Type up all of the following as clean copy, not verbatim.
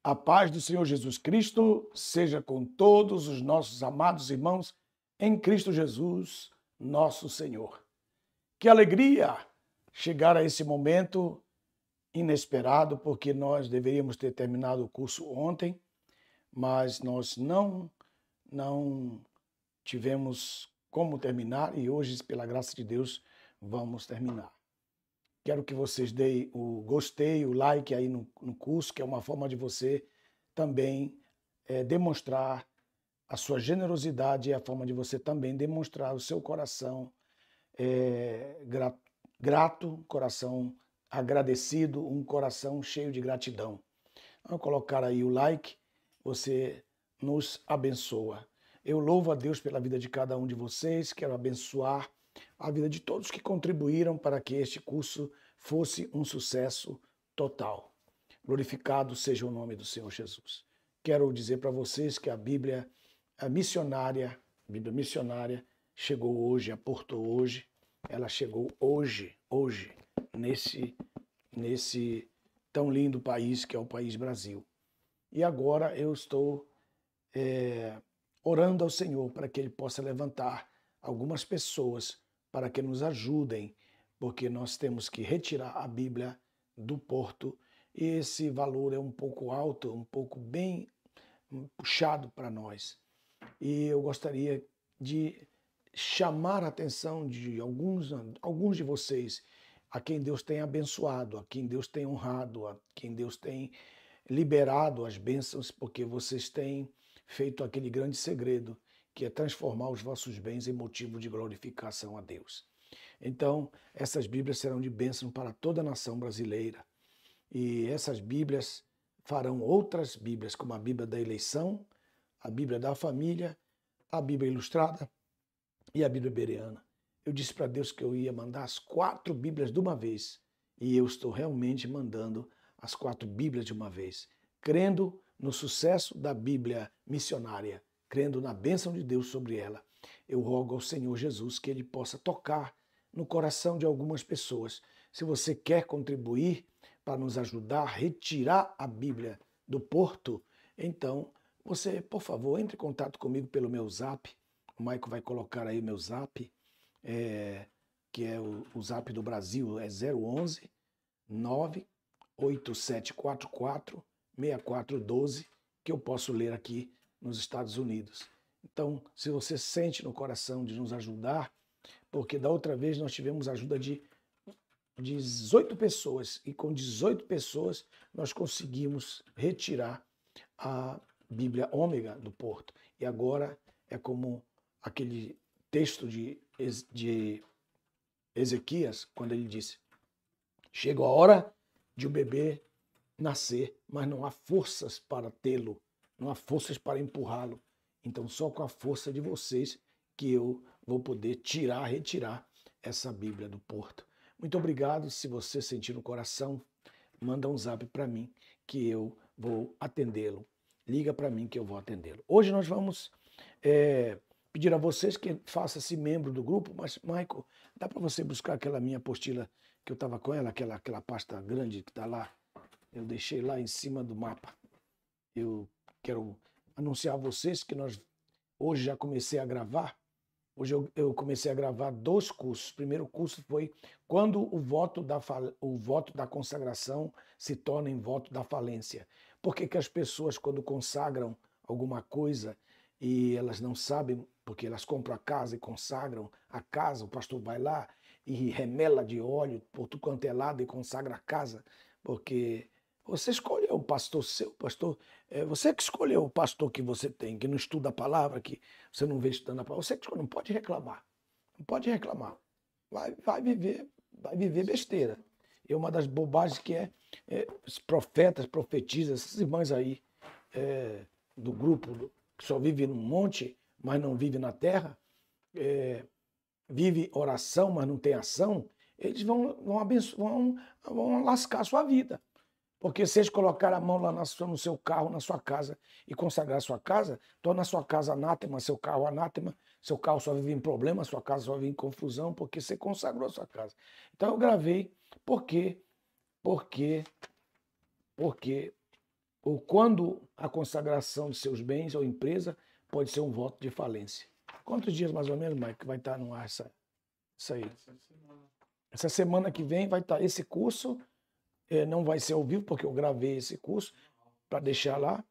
A paz do Senhor Jesus Cristo seja com todos os nossos amados irmãos em Cristo Jesus, nosso Senhor. Que alegria chegar a esse momento inesperado, porque nós deveríamos ter terminado o curso ontem, mas nós não tivemos como terminar e hoje, pela graça de Deus, vamos terminar. Quero que vocês deem o gostei, o like aí no curso, que é uma forma de você também demonstrar a sua generosidade, é a forma de você também demonstrar o seu coração grato, coração agradecido, um coração cheio de gratidão. Ao colocar aí o like, você nos abençoa. Eu louvo a Deus pela vida de cada um de vocês, quero abençoar a vida de todos que contribuíram para que este curso fosse um sucesso total. Glorificado seja o nome do Senhor Jesus. Quero dizer para vocês que a Bíblia missionária chegou hoje, aportou hoje, ela chegou hoje, nesse tão lindo país que é o país Brasil. E agora eu estou orando ao Senhor para que Ele possa levantar algumas pessoas para que nos ajudem, porque nós temos que retirar a Bíblia do porto e esse valor é um pouco alto, um pouco bem puxado para nós. E eu gostaria de chamar a atenção de alguns de vocês, a quem Deus tem abençoado, a quem Deus tem honrado, a quem Deus tem liberado as bênçãos, porque vocês têm feito aquele grande segredo, que é transformar os vossos bens em motivo de glorificação a Deus. Então, essas Bíblias serão de bênção para toda a nação brasileira. E essas Bíblias farão outras Bíblias, como a Bíblia da eleição, a Bíblia da família, a Bíblia ilustrada e a Bíblia bereana. Eu disse para Deus que eu ia mandar as 4 Bíblias de uma vez. E eu estou realmente mandando as 4 Bíblias de uma vez, crendo no sucesso da Bíblia missionária, crendo na bênção de Deus sobre ela. Eu rogo ao Senhor Jesus que Ele possa tocar no coração de algumas pessoas. Se você quer contribuir para nos ajudar a retirar a Bíblia do porto, então você, por favor, entre em contato comigo pelo meu zap. O Maico vai colocar aí meu zap, que é o zap do Brasil, é 011 98744 6412, que eu posso ler aqui nos Estados Unidos. Então, se você sente no coração de nos ajudar, porque da outra vez nós tivemos ajuda de 18 pessoas, e com 18 pessoas nós conseguimos retirar a Bíblia Ômega do porto. E agora é como aquele texto de Ezequias, quando ele disse: chega a hora de o bebê nascer, mas não há forças para tê-lo, não há forças para empurrá-lo. Então, só com a força de vocês que eu vou poder retirar essa Bíblia do porto. Muito obrigado. Se você sentir no coração, manda um zap para mim que eu vou atendê-lo. Liga para mim que eu vou atendê-lo. Hoje nós vamos pedir a vocês que façam-se membro do grupo, mas, Michael, dá para você buscar aquela minha apostila que eu estava com ela, aquela pasta grande que está lá? Eu deixei lá em cima do mapa. Eu quero anunciar a vocês que hoje já comecei a gravar. Hoje eu comecei a gravar 2 cursos. O primeiro curso foi quando o voto da consagração se torna em voto da falência. Por que as pessoas, quando consagram alguma coisa e elas não sabem, porque elas compram a casa e consagram a casa, o pastor vai lá e remela de óleo por tudo quanto é lado e consagra a casa, porque você escolheu o pastor seu, pastor. Você que escolheu o pastor que você tem, que não estuda a palavra, que você não vê estudando a palavra. Você que escolheu, não pode reclamar. Não pode reclamar. Vai viver besteira. E uma das bobagens que os profetas, profetisas, essas irmãs aí do grupo que só vive num monte, mas não vive na terra, vive oração, mas não tem ação, eles vão lascar a sua vida. Porque se eles colocarem a mão lá no seu carro, na sua casa, e consagrar a sua casa, torna a sua casa anátema, seu carro anátema, seu carro só vive em problema, sua casa só vive em confusão, porque você consagrou a sua casa. Então eu gravei porque ou quando a consagração de seus bens ou empresa pode ser um voto de falência. Quantos dias mais ou menos, Mike, vai estar no ar isso aí? Essa semana que vem vai estar esse curso, não vai ser ao vivo, porque eu gravei esse curso para deixar lá.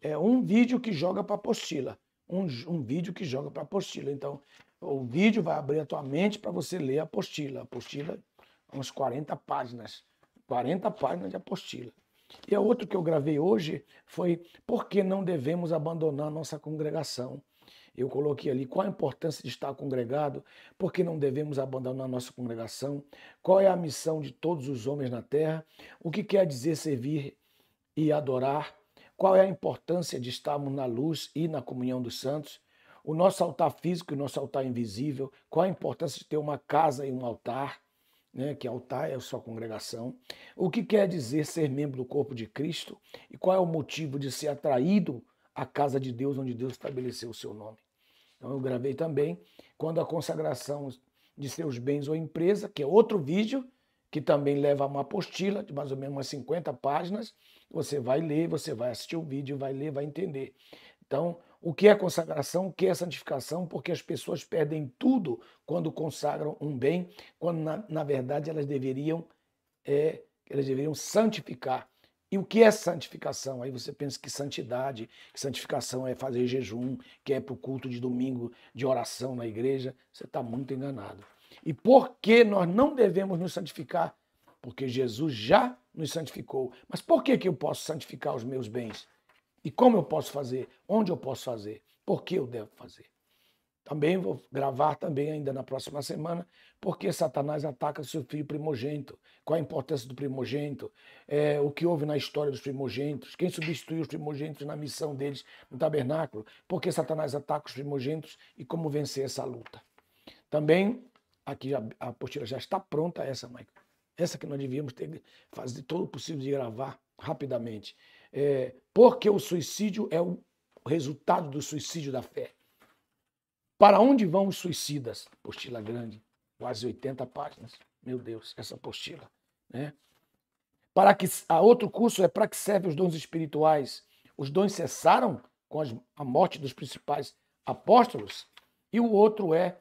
É um vídeo que joga para a apostila. Um vídeo que joga para a apostila. Então, o vídeo vai abrir a tua mente para você ler a apostila. A apostila, umas 40 páginas. 40 páginas de apostila. E a outra que eu gravei hoje foi por que não devemos abandonar nossa congregação. Eu coloquei ali qual a importância de estar congregado, por que não devemos abandonar nossa congregação, qual é a missão de todos os homens na terra, o que quer dizer servir e adorar, qual é a importância de estarmos na luz e na comunhão dos santos, o nosso altar físico e o nosso altar invisível, qual a importância de ter uma casa e um altar, né, que altar é a sua congregação, o que quer dizer ser membro do corpo de Cristo e qual é o motivo de ser atraído à casa de Deus, onde Deus estabeleceu o seu nome. Então eu gravei também quando a consagração de seus bens ou empresa, que é outro vídeo, que também leva a uma apostila de mais ou menos umas 50 páginas. Você vai ler, você vai assistir o vídeo, vai ler, vai entender. Então, o que é consagração, o que é santificação, porque as pessoas perdem tudo quando consagram um bem, quando na verdade elas deveriam santificar. E o que é santificação? Aí você pensa que santidade, que santificação é fazer jejum, que é para o culto de domingo de oração na igreja. Você está muito enganado. E por que nós não devemos nos santificar? Porque Jesus já nos santificou. Mas por que eu posso santificar os meus bens? E como eu posso fazer? Onde eu posso fazer? Por que eu devo fazer? Também vou gravar também ainda na próxima semana, porque Satanás ataca seu filho primogênito. Qual a importância do primogênito? O que houve na história dos primogênitos? Quem substituiu os primogênitos na missão deles no tabernáculo? Por que Satanás ataca os primogênitos e como vencer essa luta? Também, aqui a apostila já está pronta, essa, Michael. Essa que nós devíamos ter, fazer todo o possível de gravar rapidamente. Porque o suicídio é o resultado do suicídio da fé. Para onde vão os suicidas? Apostila grande, quase 80 páginas. Meu Deus, essa apostila. Né? Outro curso é para que servem os dons espirituais. Os dons cessaram com a morte dos principais apóstolos. E o outro é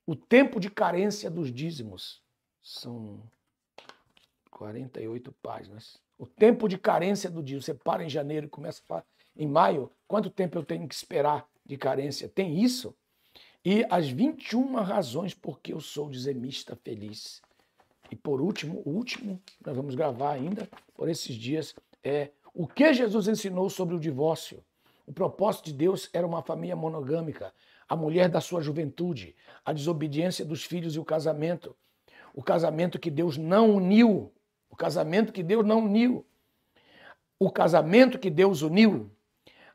o tempo de carência dos dízimos. São 48 páginas. O tempo de carência do dízimo. Você para em janeiro e começa em maio. Quanto tempo eu tenho que esperar de carência? Tem isso? E as 21 razões por que eu sou dizimista feliz. E por último, o último, nós vamos gravar ainda por esses dias, é o que Jesus ensinou sobre o divórcio. O propósito de Deus era uma família monogâmica, a mulher da sua juventude, a desobediência dos filhos e o casamento. O casamento que Deus não uniu. O casamento que Deus não uniu. O casamento que Deus uniu.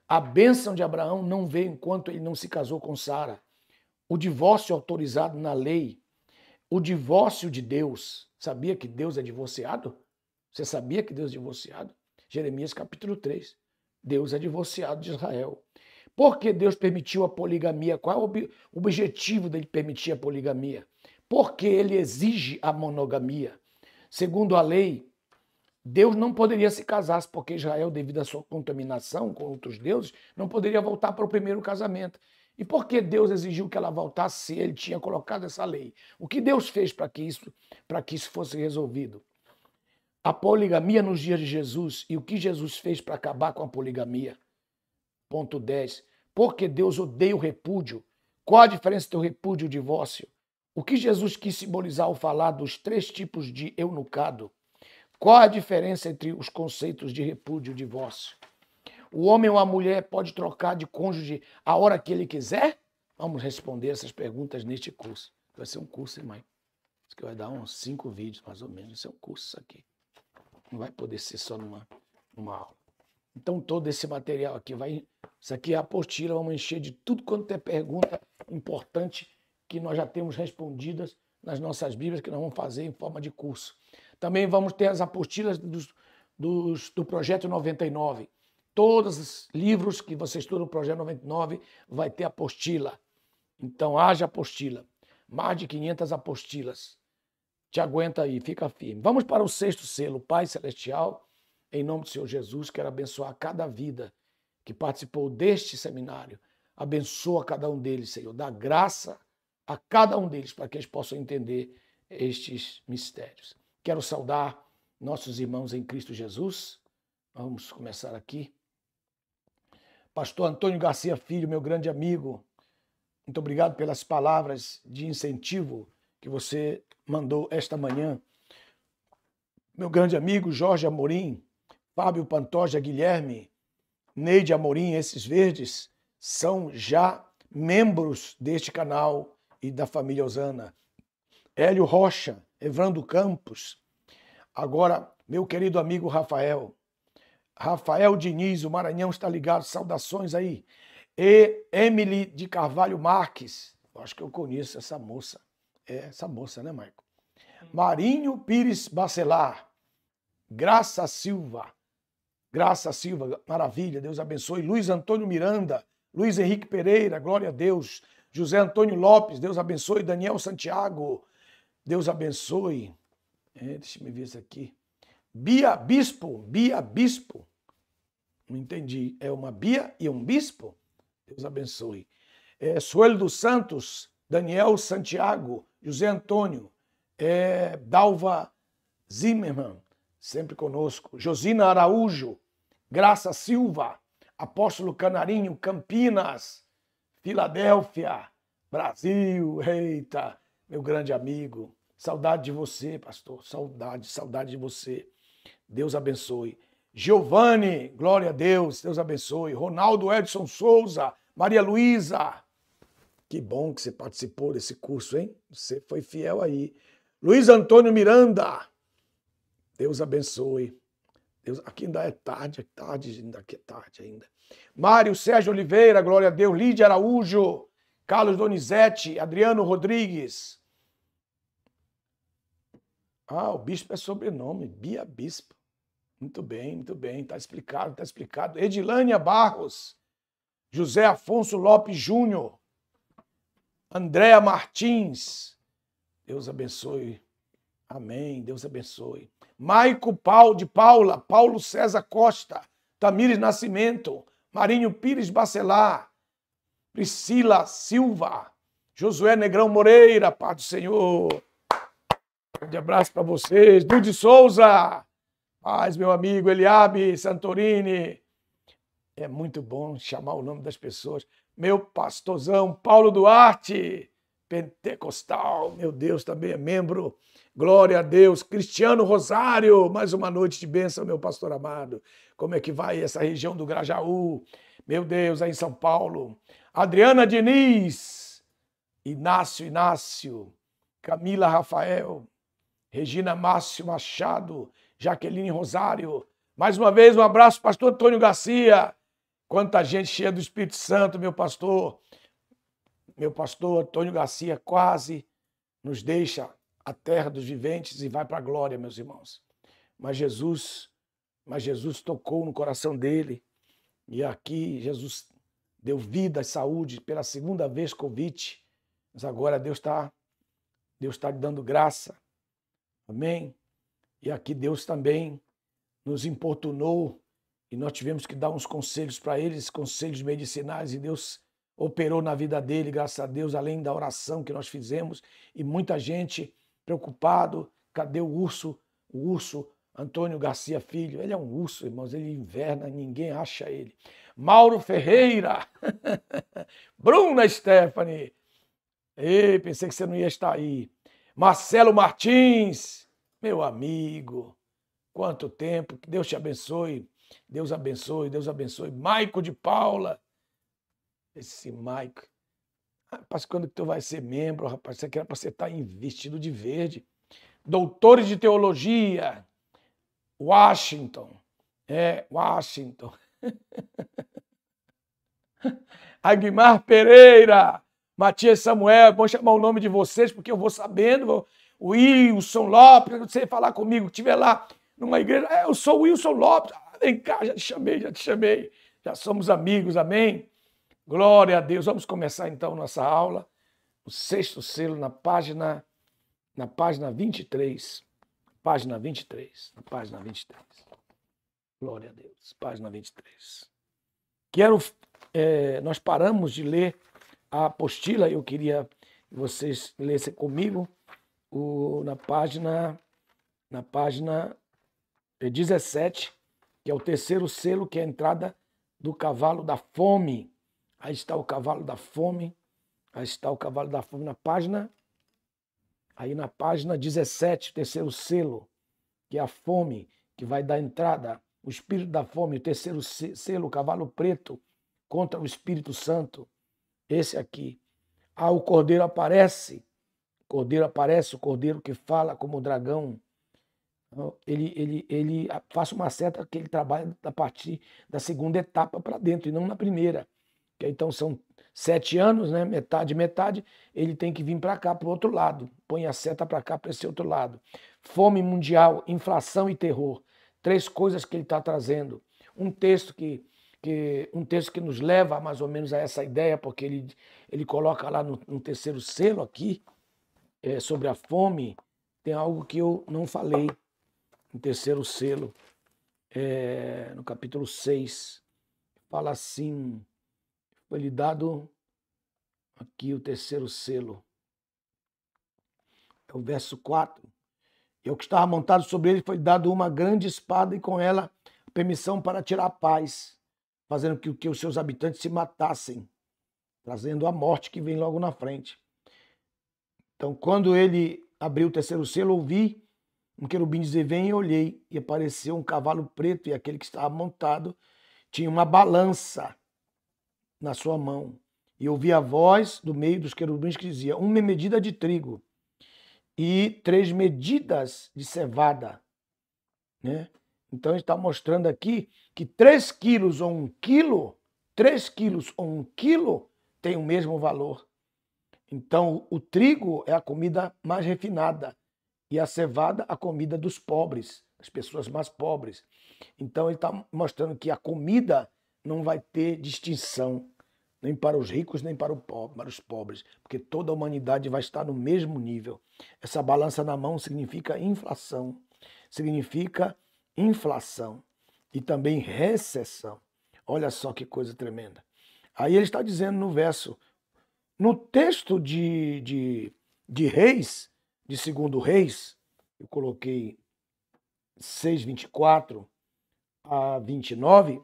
A bênção de Abraão não veio enquanto ele não se casou com Sara. O divórcio autorizado na lei. O divórcio de Deus. Sabia que Deus é divorciado? Você sabia que Deus é divorciado? Jeremias capítulo 3. Deus é divorciado de Israel. Por que Deus permitiu a poligamia? Qual é o objetivo dele permitir a poligamia? Porque ele exige a monogamia. Segundo a lei, Deus não poderia se casar, porque Israel, devido à sua contaminação com outros deuses, não poderia voltar para o primeiro casamento. E por que Deus exigiu que ela voltasse se ele tinha colocado essa lei? O que Deus fez para que isso fosse resolvido? A poligamia nos dias de Jesus e o que Jesus fez para acabar com a poligamia? Ponto 10. Porque Deus odeia o repúdio. Qual a diferença entre o repúdio e o divórcio? O que Jesus quis simbolizar ao falar dos 3 tipos de eunucado? Qual a diferença entre os conceitos de repúdio e divórcio? O homem ou a mulher pode trocar de cônjuge a hora que ele quiser? Vamos responder essas perguntas neste curso. Vai ser um curso, hein, mãe? Isso que vai dar uns 5 vídeos, mais ou menos. Isso é um curso, isso aqui. Não vai poder ser só numa aula. Então, todo esse material aqui isso aqui é a apostila, vamos encher de tudo quanto é pergunta importante que nós já temos respondidas nas nossas Bíblias, que nós vamos fazer em forma de curso. Também vamos ter as apostilas do Projeto 99. Todos os livros que você estuda no Projeto 99 vai ter apostila. Então, haja apostila. Mais de 500 apostilas. Te aguenta aí, fica firme. Vamos para o 6º selo, Pai Celestial. Em nome do Senhor Jesus, quero abençoar cada vida que participou deste seminário. Abençoa cada um deles, Senhor. Dá graça a cada um deles para que eles possam entender estes mistérios. Quero saudar nossos irmãos em Cristo Jesus. Vamos começar aqui. Pastor Antônio Garcia Filho, meu grande amigo, muito obrigado pelas palavras de incentivo que você mandou esta manhã. Meu grande amigo Jorge Amorim, Fábio Pantoja, Guilherme, Neide Amorim, esses verdes são já membros deste canal e da família Osana. Hélio Rocha, Evrando Campos. Agora, meu querido amigo Rafael Diniz, o Maranhão está ligado, saudações aí. E Emily de Carvalho Marques, acho que eu conheço essa moça. É essa moça, né, Maico? Marinho Pires Bacelar, Graça Silva, maravilha, Deus abençoe. Luiz Antônio Miranda, Luiz Henrique Pereira, glória a Deus. José Antônio Lopes, Deus abençoe. Daniel Santiago, Deus abençoe. Deixa eu ver isso aqui. Bia Bispo, não entendi, é uma Bia e um Bispo? Deus abençoe. Suelo dos Santos, Daniel Santiago, José Antônio, Dalva Zimmermann, sempre conosco. Josina Araújo, Graça Silva, Apóstolo Canarinho, Campinas, Filadélfia, Brasil, eita, meu grande amigo. Saudade de você, pastor, saudade de você. Deus abençoe. Giovanni, glória a Deus, Deus abençoe. Ronaldo Edson Souza, Maria Luísa, que bom que você participou desse curso, hein? Você foi fiel aí. Luiz Antônio Miranda, Deus abençoe. Deus, aqui ainda é tarde, ainda aqui é tarde ainda. Mário Sérgio Oliveira, glória a Deus. Lídia Araújo, Carlos Donizete, Adriano Rodrigues. O bispo é sobrenome, Bia Bispo. Muito bem, está explicado. Edilânia Barros, José Afonso Lopes Júnior, Andréa Martins, Deus abençoe. Amém, Deus abençoe. Maico de Paula, Paulo César Costa, Tamires Nascimento, Marinho Pires Bacelar, Priscila Silva, Josué Negrão Moreira, Paz do Senhor. Um abraço para vocês. Dude Souza, paz, meu amigo. Eliabe Santorini. É muito bom chamar o nome das pessoas. Meu pastorzão, Paulo Duarte, pentecostal, meu Deus, também é membro. Glória a Deus. Cristiano Rosário, mais uma noite de bênção, meu pastor amado. Como é que vai essa região do Grajaú? Meu Deus, aí em São Paulo. Adriana Diniz, Inácio, Camila Rafael, Regina Márcio Machado, Jaqueline Rosário. Mais uma vez, um abraço, pastor Antônio Garcia. Quanta gente cheia do Espírito Santo, meu pastor. Meu pastor Antônio Garcia quase nos deixa a terra dos viventes e vai para a glória, meus irmãos. Mas Jesus tocou no coração dele e aqui Jesus deu vida e saúde pela segunda vez Covid. Mas agora Deus está lhe dando graça. Amém? E aqui Deus também nos importunou e nós tivemos que dar uns conselhos para eles, conselhos medicinais, e Deus operou na vida dele, graças a Deus, além da oração que nós fizemos, e muita gente preocupado, cadê o urso? O urso Antônio Garcia Filho, ele é um urso, irmãos, ele inverna, ninguém acha ele. Mauro Ferreira, Bruna Stephanie, ei, pensei que você não ia estar aí. Marcelo Martins, meu amigo, quanto tempo, que Deus te abençoe, Deus abençoe, Deus abençoe. Maico de Paula, esse Maico, rapaz, quando que tu vai ser membro, rapaz, você quer para você estar vestido de verde. Doutores de teologia, Washington, Washington. Aguimar Pereira, Matias Samuel, vou chamar o nome de vocês porque eu vou sabendo. O Wilson Lopes, você falar comigo, estiver lá numa igreja, eu sou o Wilson Lopes, vem cá, já te chamei, já somos amigos, amém? Glória a Deus. Vamos começar então nossa aula, o sexto selo na página 23. Página 23. Glória a Deus. Página 23. Nós paramos de ler a apostila, eu queria que vocês lessem comigo na página 17, que é o terceiro selo, que é a entrada do cavalo da fome. Aí está o cavalo da fome. Aí está o cavalo da fome na página 17, o terceiro selo, que é a fome, que vai dar entrada, o espírito da fome, o terceiro selo, o cavalo preto, contra o Espírito Santo. Esse aqui. O cordeiro aparece. O cordeiro que fala como o dragão. Ele faz uma seta que ele trabalha a partir da segunda etapa para dentro, e não na primeira. Então são 7 anos, né? Metade, ele tem que vir para cá, para o outro lado. Põe a seta para cá, para esse outro lado. Fome mundial, inflação e terror. 3 coisas que ele está trazendo. Um texto que nos leva mais ou menos a essa ideia, porque ele coloca lá no terceiro selo aqui, sobre a fome, tem algo que eu não falei. No terceiro selo, no capítulo 6, fala assim, foi-lhe dado aqui o terceiro selo, é o verso 4, e o que estava montado sobre ele foi dado uma grande espada e com ela permissão para tirar a paz, fazendo que os seus habitantes se matassem, trazendo a morte que vem logo na frente. Então, quando ele abriu o terceiro selo, ouvi um querubim dizer, vem, e olhei, e apareceu um cavalo preto, e aquele que estava montado tinha uma balança na sua mão. E ouvi a voz do meio dos querubins que dizia, 1 medida de trigo e 3 medidas de cevada. Né? Então, ele está mostrando aqui que 3 quilos ou 1 quilo, 3 quilos ou 1 quilo tem o mesmo valor. Então, o trigo é a comida mais refinada, e a cevada, a comida dos pobres, as pessoas mais pobres. Então, ele está mostrando que a comida não vai ter distinção, nem para os ricos, nem para os pobres, porque toda a humanidade vai estar no mesmo nível. Essa balança na mão significa inflação, e também recessão. Olha só que coisa tremenda. Aí ele está dizendo no verso, no texto de Reis, de 2 Reis, eu coloquei 6:24 a 29,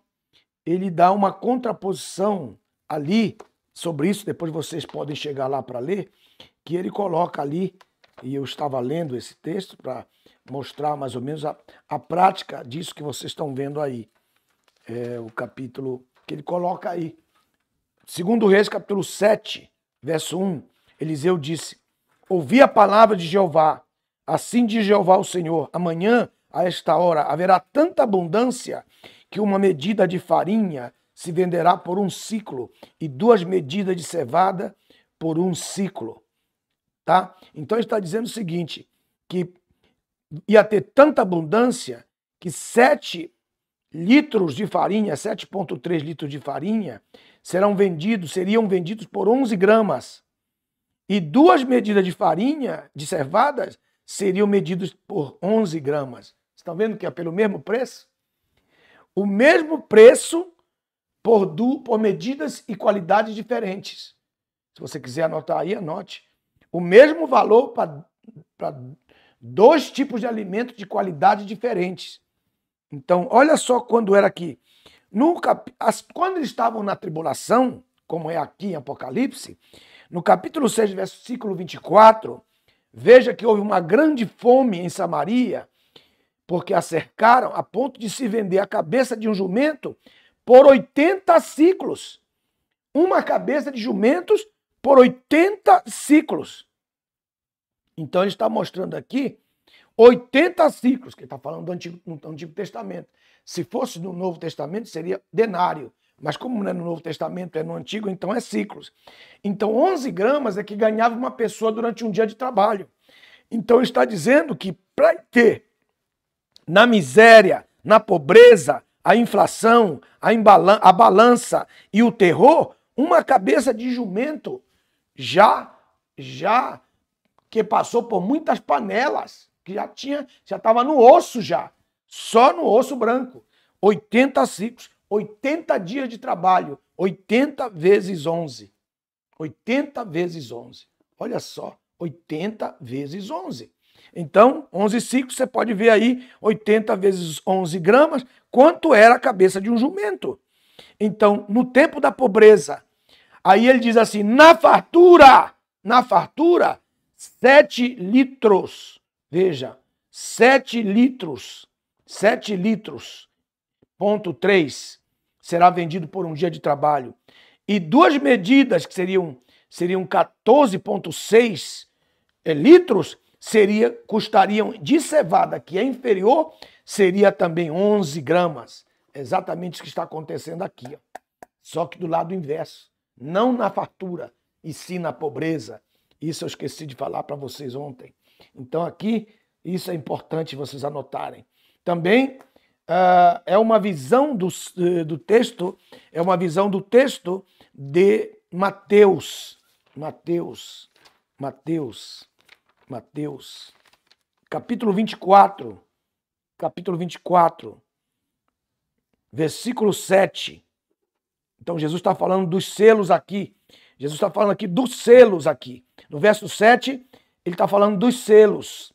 ele dá uma contraposição ali sobre isso, depois vocês podem chegar lá para ler, que ele coloca ali, e eu estava lendo esse texto para mostrar mais ou menos a prática disso que vocês estão vendo aí. O capítulo que ele coloca aí. 2 Reis, capítulo 7, verso 1, Eliseu disse, ouvi a palavra de Jeová, assim diz Jeová o Senhor, amanhã, a esta hora, haverá tanta abundância que 1 medida de farinha se venderá por 1 ciclo e 2 medidas de cevada por 1 ciclo. Tá? Então ele está dizendo o seguinte, que ia ter tanta abundância que 7 litros de farinha, 7,3 litros de farinha, seriam vendidos por 11 gramas. E 2 medidas de farinha, de cevadas, seriam medidas por 11 gramas. Vocês estão vendo que é pelo mesmo preço? O mesmo preço por medidas e qualidades diferentes. Se você quiser anotar aí, anote. O mesmo valor para 2 tipos de alimentos de qualidade diferentes. Então, olha só quando era aqui. Quando eles estavam na tribulação, como é aqui em Apocalipse, no capítulo 6, versículo 24, veja que houve uma grande fome em Samaria, porque a cercaram a ponto de se vender a cabeça de um jumento por 80 ciclos. Uma cabeça de jumentos por 80 ciclos. Então ele está mostrando aqui 80 ciclos, que ele está falando do Antigo Testamento. Se fosse no Novo Testamento, seria denário. Mas como não é no Novo Testamento, é no Antigo, então é ciclos. Então 11 gramas é que ganhava uma pessoa durante um dia de trabalho. Então ele está dizendo que para ter na miséria, na pobreza, a inflação, a balança e o terror, uma cabeça de jumento já que passou por muitas panelas, que já estava no osso já, só no osso branco. 80 ciclos, 80 dias de trabalho, 80 vezes 11. 80 vezes 11. Olha só, 80 vezes 11. Então, 11 ciclos, você pode ver aí, 80 vezes 11 gramas, quanto era a cabeça de um jumento. Então, no tempo da pobreza, aí ele diz assim, na fartura, 7 litros. Veja, 7 litros, 7 litros, ponto 3, será vendido por um dia de trabalho. E 2 medidas, que seriam 14,6 litros, custariam de cevada, que é inferior, seria também 11 gramas. Exatamente o que está acontecendo aqui. Ó. Só que do lado inverso. Não na fartura, e sim na pobreza. Isso eu esqueci de falar para vocês ontem. Então aqui, isso é importante vocês anotarem. Também é uma visão do texto, é uma visão do texto de Mateus, capítulo 24, versículo 7. Então Jesus está falando dos selos aqui. Jesus está falando aqui dos selos aqui. No verso 7, ele está falando dos selos.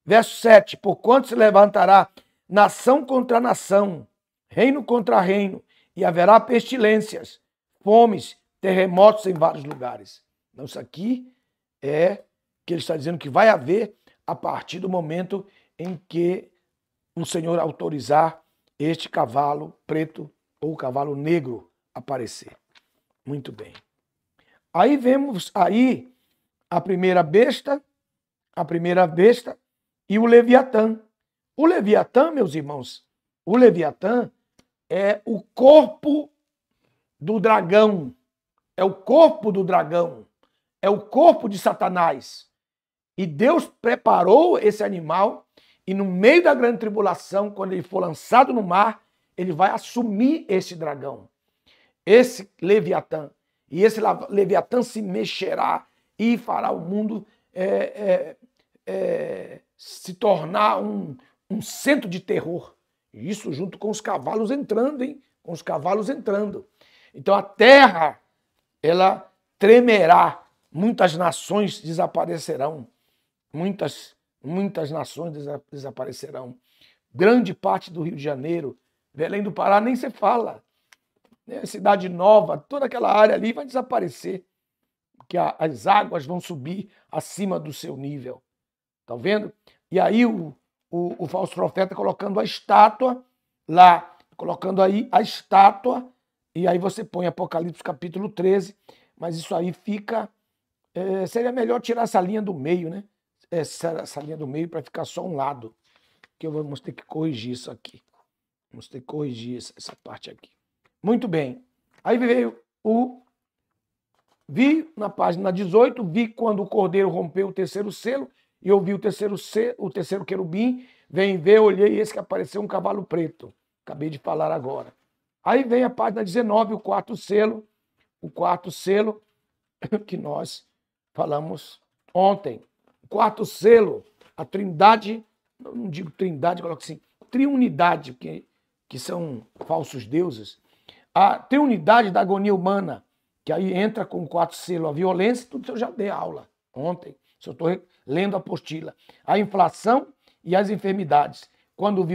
Verso 7, porquanto se levantará nação contra nação, reino contra reino, e haverá pestilências, fomes, terremotos em vários lugares. Então isso aqui é que ele está dizendo que vai haver a partir do momento em que o Senhor autorizar este cavalo preto ou cavalo negro aparecer. Muito bem. Aí vemos aí a primeira besta e o Leviatã. O Leviatã, meus irmãos, o Leviatã é o corpo do dragão. É o corpo do dragão. É o corpo de Satanás. E Deus preparou esse animal e no meio da grande tribulação, quando ele for lançado no mar, ele vai assumir esse dragão, esse Leviatã. E esse Leviatã se mexerá e fará o mundo se tornar um centro de terror. Isso junto com os cavalos entrando, hein? Com os cavalos entrando. Então a terra, ela tremerá. Muitas nações desaparecerão. Muitas nações desaparecerão. Grande parte do Rio de Janeiro, Belém do Pará, nem se fala. Cidade Nova, toda aquela área ali vai desaparecer. Porque as águas vão subir acima do seu nível. Estão vendo? E aí o falso profeta colocando a estátua lá, colocando aí a estátua, e aí você põe Apocalipse capítulo 13, mas isso aí fica... seria melhor tirar essa linha do meio, né? Essa linha do meio para ficar só um lado. Que vamos ter que corrigir isso aqui. Vamos ter que corrigir essa parte aqui. Muito bem. Aí veio vi na página 18, vi quando o cordeiro rompeu o terceiro selo, e eu vi o terceiro querubim, vem ver, olhei, e esse que apareceu um cavalo preto. Acabei de falar agora. Aí vem a página 19, o quarto selo que nós falamos ontem. O quarto selo, a trindade, não digo trindade, coloco assim, triunidade, que são falsos deuses. A triunidade da agonia humana, que aí entra com o quarto selo, a violência, tudo isso eu já dei aula ontem. Eu estou lendo a apostila. A inflação e as enfermidades. Quando o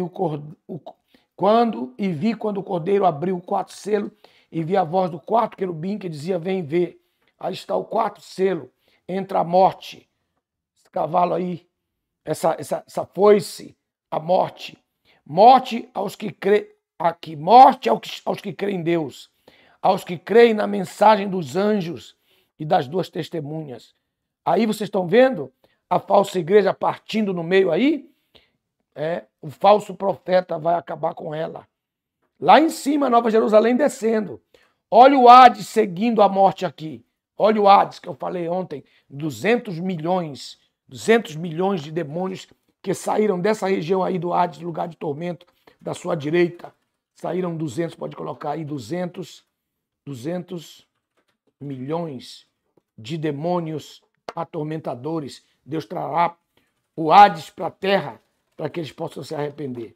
cordeiro abriu o quarto selo e vi a voz do quarto querubim que dizia, vem ver. Aí está o quarto selo, entra a morte. Esse cavalo aí, essa foice, a morte. Morte aos que creem aqui, morte aos que creem em Deus, aos que creem na mensagem dos anjos e das duas testemunhas. Aí vocês estão vendo a falsa igreja partindo no meio aí? O falso profeta vai acabar com ela. Lá em cima, Nova Jerusalém descendo. Olha o Hades seguindo a morte aqui. Olha o Hades, que eu falei ontem, 200 milhões de demônios que saíram dessa região aí do Hades, lugar de tormento, da sua direita. Saíram 200, pode colocar aí, 200 milhões de demônios atormentadores. Deus trará o Hades para a terra para que eles possam se arrepender.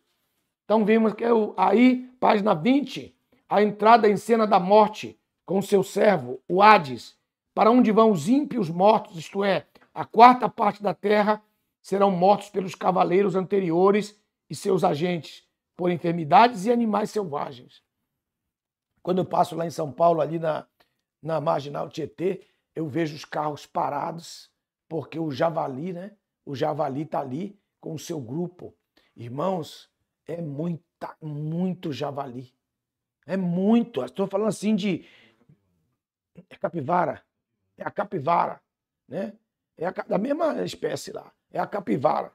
Então vimos que aí, página 20, a entrada em cena da morte com seu servo, o Hades, para onde vão os ímpios mortos, isto é, a quarta parte da terra, serão mortos pelos cavaleiros anteriores e seus agentes, por enfermidades e animais selvagens. Quando eu passo lá em São Paulo, ali na Marginal Tietê, eu vejo os carros parados, porque o javali, né? O javali está ali com o seu grupo. Irmãos, é muito javali. É muito. Estou falando assim de... É capivara. É a capivara, né? É da mesma espécie lá. É a capivara.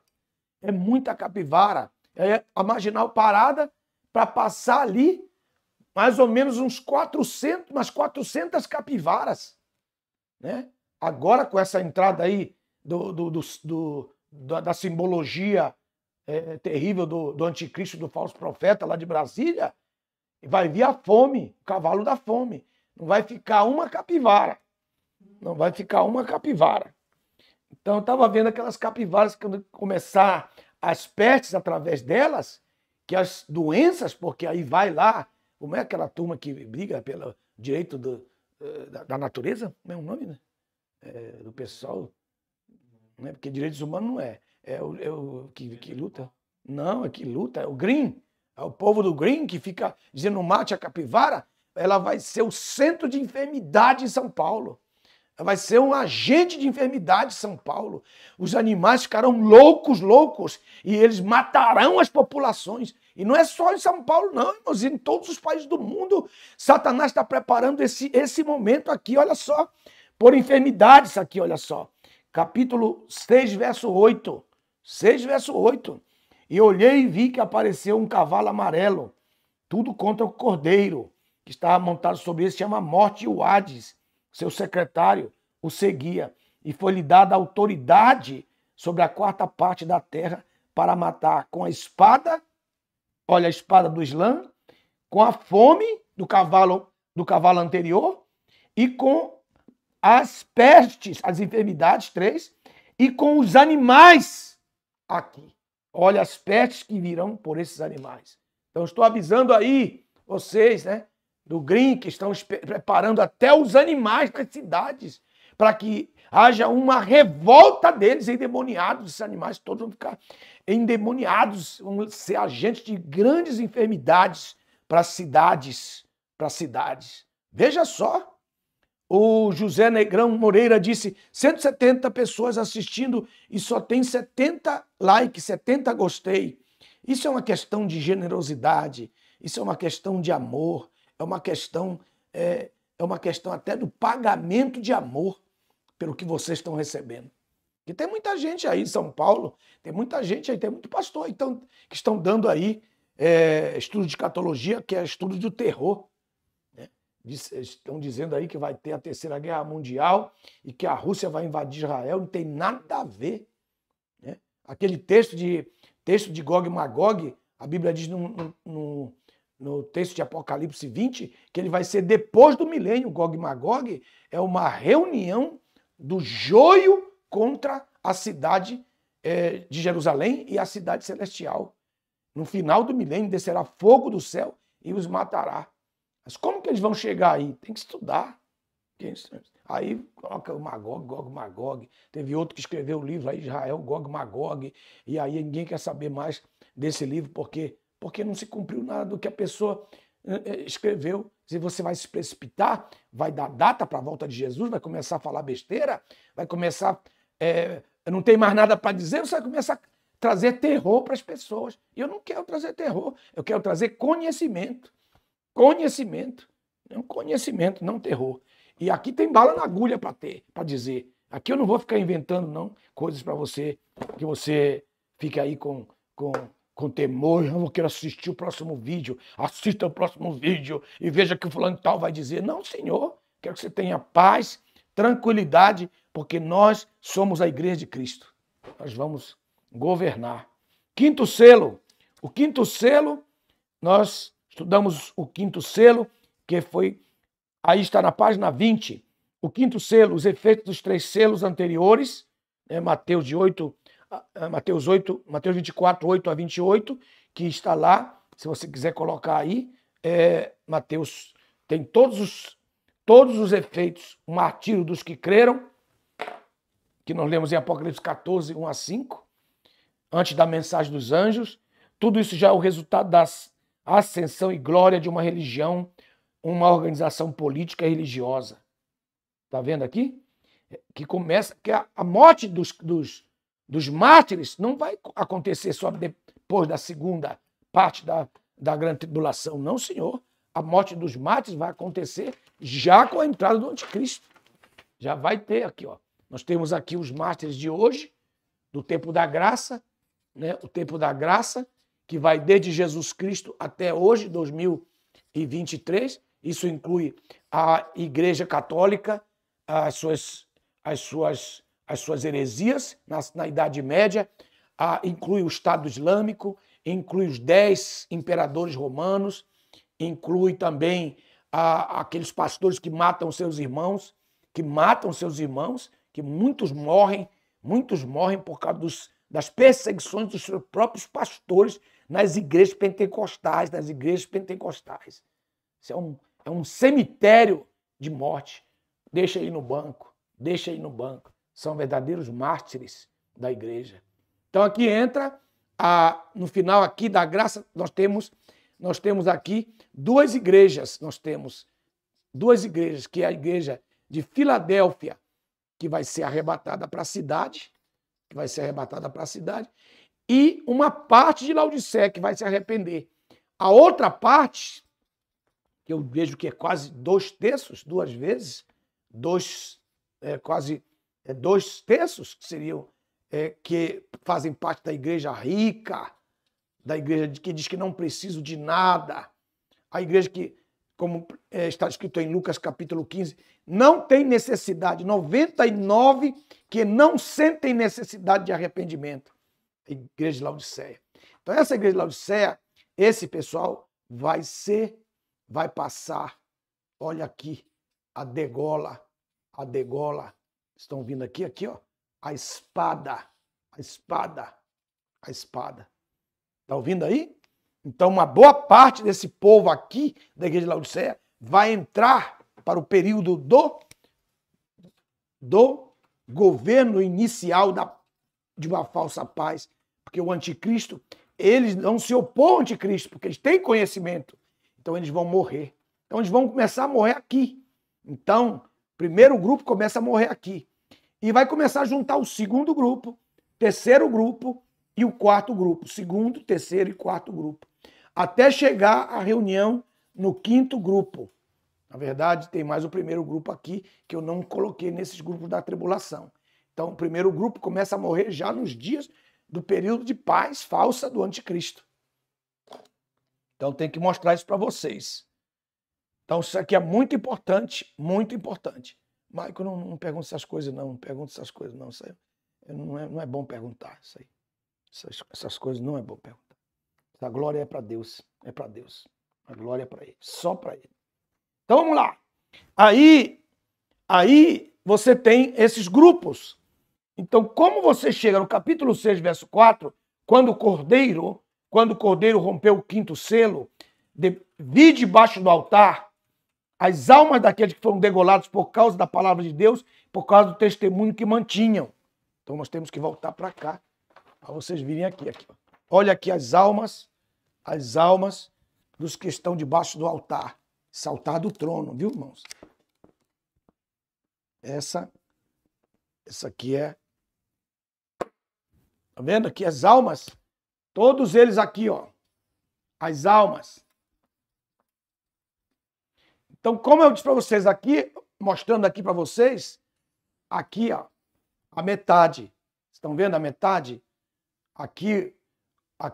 É muita capivara. É a marginal parada para passar ali mais ou menos umas 400 capivaras, né? Agora, com essa entrada aí da simbologia terrível do anticristo, do falso profeta lá de Brasília, vai vir a fome, o cavalo da fome. Não vai ficar uma capivara. Não vai ficar uma capivara. Então, eu estava vendo aquelas capivaras, quando começar as pestes através delas, que as doenças, porque aí vai lá, como é aquela turma que briga pelo direito da natureza? Como é o nome, né? Do pessoal, né? Porque direitos humanos não é. É o que luta. Não, é que luta, é o Green. É o povo do Green que fica dizendo mate a capivara. Ela vai ser o centro de enfermidade em São Paulo. Ela vai ser um agente de enfermidade em São Paulo. Os animais ficarão loucos, e eles matarão as populações. E não é só em São Paulo, não, irmãos. Em todos os países do mundo, Satanás está preparando esse momento aqui, olha só. Por enfermidades aqui, olha só. Capítulo 6, verso 8. 6, verso 8. E olhei e vi que apareceu um cavalo amarelo, tudo contra o cordeiro, que estava montado sobre ele, se chama Morte e o Hades. Seu secretário o seguia, e foi-lhe dada autoridade sobre a quarta parte da terra para matar com a espada, olha a espada do Islã, com a fome do cavalo anterior e com as pestes, as enfermidades, 3, e com os animais aqui. Olha as pestes que virão por esses animais. Então, estou avisando aí vocês, né, do Green, que estão preparando até os animais nas cidades, para que haja uma revolta deles endemoniados. Esses animais todos vão ficar endemoniados, vão ser agentes de grandes enfermidades para cidades, Veja só, o José Negrão Moreira disse 170 pessoas assistindo e só tem 70 likes, 70 gostei. Isso é uma questão de generosidade, isso é uma questão de amor, é uma questão até do pagamento de amor pelo que vocês estão recebendo. E tem muita gente aí em São Paulo, tem muita gente aí, tem muito pastor então, que estão dando aí estudo de escatologia, que é estudo do terror. Né? Estão dizendo aí que vai ter a Terceira Guerra Mundial e que a Rússia vai invadir Israel, não tem nada a ver. Né? Aquele texto de Gog e Magog, a Bíblia diz no texto de Apocalipse 20, que ele vai ser depois do milênio. Gog e Magog é uma reunião do joio contra a cidade de Jerusalém e a cidade celestial. No final do milênio descerá fogo do céu e os matará. Mas como que eles vão chegar aí? Tem que estudar. Aí coloca o Magog, Gog, Magog. Teve outro que escreveu o livro aí, Israel, Gog, Magog. E aí ninguém quer saber mais desse livro, porque não se cumpriu nada do que a pessoa escreveu. Se você vai se precipitar, vai dar data para a volta de Jesus, vai começar a falar besteira, vai começar... não tem mais nada para dizer, você vai começar a trazer terror para as pessoas. E eu não quero trazer terror, eu quero trazer conhecimento. Conhecimento, não terror. E aqui tem bala na agulha para dizer. Aqui eu não vou ficar inventando não coisas para você, que você fique aí com temor. Eu não quero assistir o próximo vídeo. Assista o próximo vídeo e veja que o fulano tal vai dizer. Não, Senhor, quero que você tenha paz, tranquilidade, porque nós somos a igreja de Cristo. Nós vamos governar. Quinto selo. O quinto selo, nós estudamos o quinto selo, que foi... Aí está na página 20. O quinto selo, os efeitos dos 3 selos anteriores, Mateus 24, 8 a 28, que está lá, Se você quiser colocar aí, Mateus tem todos os efeitos, o martírio dos que creram, que nós lemos em Apocalipse 14, 1 a 5, antes da mensagem dos anjos. Tudo isso já é o resultado da ascensão e glória de uma religião, uma organização política e religiosa. Está vendo aqui? Que começa, que a morte dos mártires não vai acontecer só depois da segunda parte da grande tribulação, não, senhor. A morte dos mártires vai acontecer já com a entrada do anticristo. Já vai ter aqui, ó. Nós temos aqui os mártires de hoje, do tempo da graça, né? O tempo da graça, que vai desde Jesus Cristo até hoje, 2023. Isso inclui a Igreja Católica, as suas heresias na Idade Média, inclui o Estado Islâmico, inclui os 10 imperadores romanos, inclui também aqueles pastores que matam seus irmãos, que muitos morrem por causa das perseguições dos seus próprios pastores nas igrejas pentecostais, Isso é um cemitério de morte. Deixa aí no banco. São verdadeiros mártires da igreja. Então aqui entra, no final aqui da graça, nós temos aqui duas igrejas. Nós temos duas igrejas, que é a igreja de Filadélfia, que vai ser arrebatada para a cidade, e uma parte de Laodiceia, que vai se arrepender. A outra parte, que eu vejo que é quase 2/3, duas vezes, quase 2/3, que seriam, que fazem parte da igreja rica, da igreja que diz que não preciso de nada, a igreja que, como está escrito em Lucas capítulo 15, não tem necessidade, 99 que não sentem necessidade de arrependimento. A igreja de Laodiceia. Então essa igreja de Laodiceia, esse pessoal vai passar, olha aqui, a degola, estão vindo aqui, ó, a espada. Está ouvindo aí? Então, uma boa parte desse povo aqui, da igreja de Laodiceia, vai entrar para o período do governo inicial de uma falsa paz, porque o anticristo, eles não se opõem ao anticristo, porque eles têm conhecimento, então eles vão morrer. Então, eles vão começar a morrer aqui. Então, o primeiro grupo começa a morrer aqui. E vai começar a juntar o segundo grupo, terceiro grupo e o quarto grupo. Segundo, terceiro e quarto grupo. Até chegar à reunião no quinto grupo. Na verdade, tem mais o primeiro grupo aqui, que eu não coloquei nesses grupos da tribulação. Então, o primeiro grupo começa a morrer já nos dias do período de paz falsa do anticristo. Então, tem que mostrar isso para vocês. Então, isso aqui é muito importante, muito importante. Maico, não pergunta essas coisas, não. Não pergunta essas coisas, não. Isso aí não é bom perguntar. Isso aí. Essas coisas não é bom perguntar. A glória é para Deus. É para Deus. A glória é para Ele. Só para Ele. Então, vamos lá. Aí você tem esses grupos. Então, como você chega no capítulo 6, verso 4, quando o cordeiro rompeu o quinto selo, vi debaixo do altar as almas daqueles que foram degolados por causa da palavra de Deus, por causa do testemunho que mantinham. Então nós temos que voltar para cá, para vocês virem aqui. Olha aqui as almas dos que estão debaixo do altar. Esse altar do trono, viu, irmãos? Essa aqui é... Tá vendo aqui as almas? Todos eles aqui, ó. As almas. Então, como eu disse para vocês aqui, mostrando aqui para vocês, aqui, ó, a metade. Estão vendo a metade? Aqui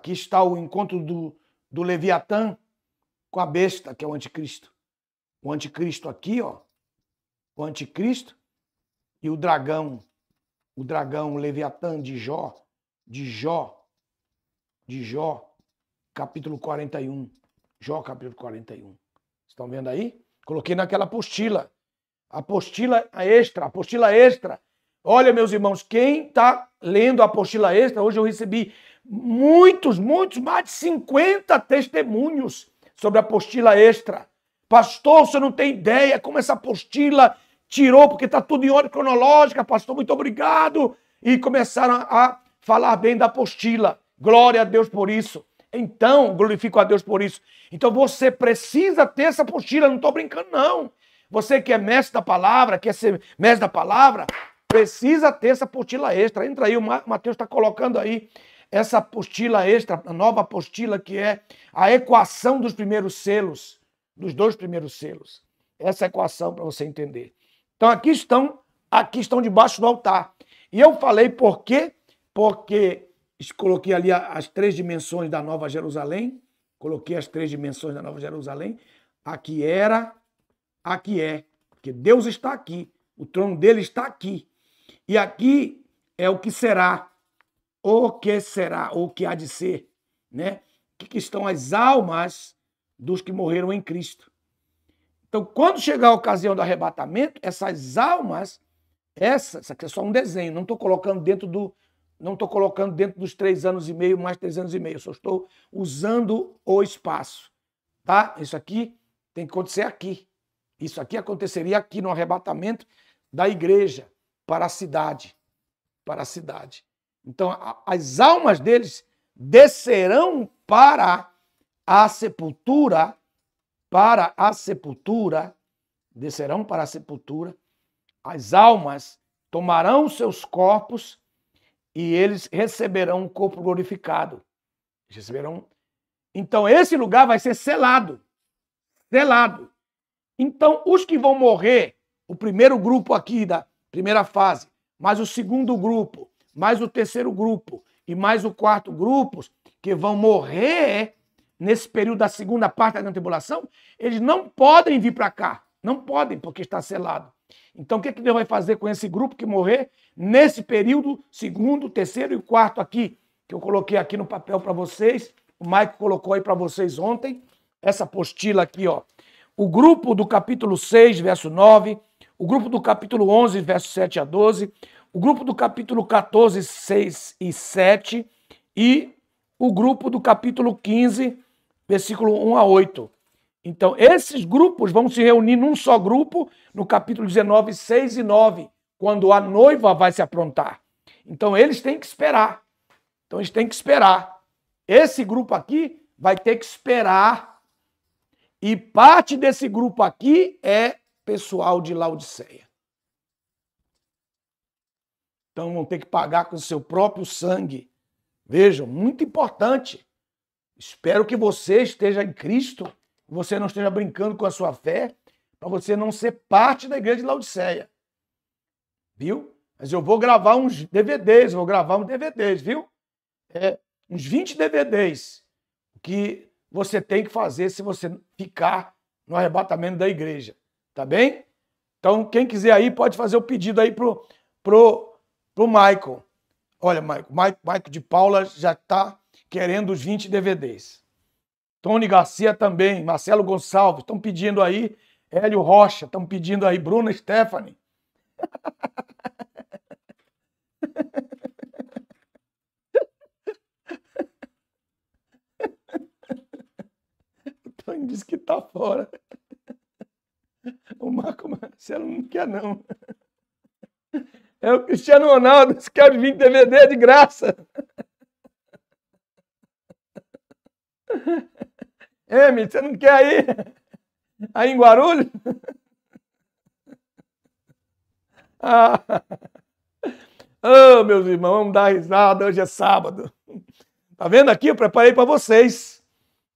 está o encontro do Leviatã com a besta, que é o anticristo. O anticristo aqui, ó. O anticristo e o dragão. O Leviatã de Jó, capítulo 41. Jó, capítulo 41. Estão vendo aí? Coloquei naquela apostila. Apostila extra. Olha, meus irmãos, quem está lendo a apostila extra, hoje eu recebi muitos, mais de 50 testemunhos sobre a apostila extra. Pastor, você não tem ideia como essa apostila tirou, porque está tudo em ordem cronológica, pastor, muito obrigado. E começaram a falar bem da apostila. Glória a Deus por isso. Então, glorifico a Deus por isso. Então, você precisa ter essa apostila, não estou brincando, não. Você que é mestre da palavra, quer ser mestre da palavra, precisa ter essa apostila extra. Entra aí, o Mateus está colocando aí essa apostila extra, a nova apostila, que é a equação dos primeiros selos, dos 2 primeiros selos. Essa equação para você entender. Então, aqui estão debaixo do altar. E eu falei por quê? Porque coloquei ali as 3 dimensões da Nova Jerusalém. Coloquei as 3 dimensões da Nova Jerusalém. Aqui era, aqui é. Porque Deus está aqui. O trono dele está aqui. E aqui é o que será. O que será, ou o que há de ser. Né? Que estão as almas dos que morreram em Cristo. Então, quando chegar a ocasião do arrebatamento, essas almas, isso aqui é só um desenho, não estou colocando dentro dos 3 anos e meio, mais 3 anos e meio, só estou usando o espaço, tá? Isso aqui tem que acontecer aqui. Isso aqui aconteceria aqui no arrebatamento da igreja para a cidade, Então, as almas deles descerão para a sepultura, descerão para a sepultura, as almas tomarão seus corpos e eles receberão um corpo glorificado. Então, esse lugar vai ser selado. Então, os que vão morrer, o primeiro grupo aqui da primeira fase, mais o segundo grupo, mais o terceiro grupo e mais o quarto grupo, que vão morrer nesse período da segunda parte da tribulação, eles não podem vir para cá. Não podem, porque está selado. Então, o que Deus vai fazer com esse grupo que morrer nesse período, segundo, terceiro e quarto aqui, que eu coloquei aqui no papel para vocês, o Maico colocou aí para vocês ontem, essa apostila aqui, ó. O grupo do capítulo 6, verso 9, o grupo do capítulo 11, verso 7 a 12, o grupo do capítulo 14, 6 e 7 e o grupo do capítulo 15, versículo 1 a 8. Então, esses grupos vão se reunir num só grupo no capítulo 19, 6 e 9, quando a noiva vai se aprontar. Então, eles têm que esperar. Esse grupo aqui vai ter que esperar. E parte desse grupo aqui é pessoal de Laodiceia. Então, vão ter que pagar com o seu próprio sangue. Vejam, muito importante. Espero que você esteja em Cristo, que você não esteja brincando com a sua fé, para você não ser parte da igreja de Laodiceia. Viu? Mas eu vou gravar uns DVDs, viu? Uns 20 DVDs que você tem que fazer se você ficar no arrebatamento da igreja. Tá bem? Então, quem quiser aí, pode fazer o pedido aí pro Michael. Olha, Michael de Paula já está querendo os 20 DVDs. Tony Garcia também, Marcelo Gonçalves, estão pedindo aí, Hélio Rocha, estão pedindo aí, Bruna Stephanie. O Tony disse que está fora. O Marco Marcelo não quer, não. É o Cristiano Ronaldo, que quer os 20 DVD de graça. Emi, você não quer ir aí em Guarulhos? Meus irmãos, vamos dar risada, hoje é sábado. Tá vendo aqui? Eu preparei para vocês.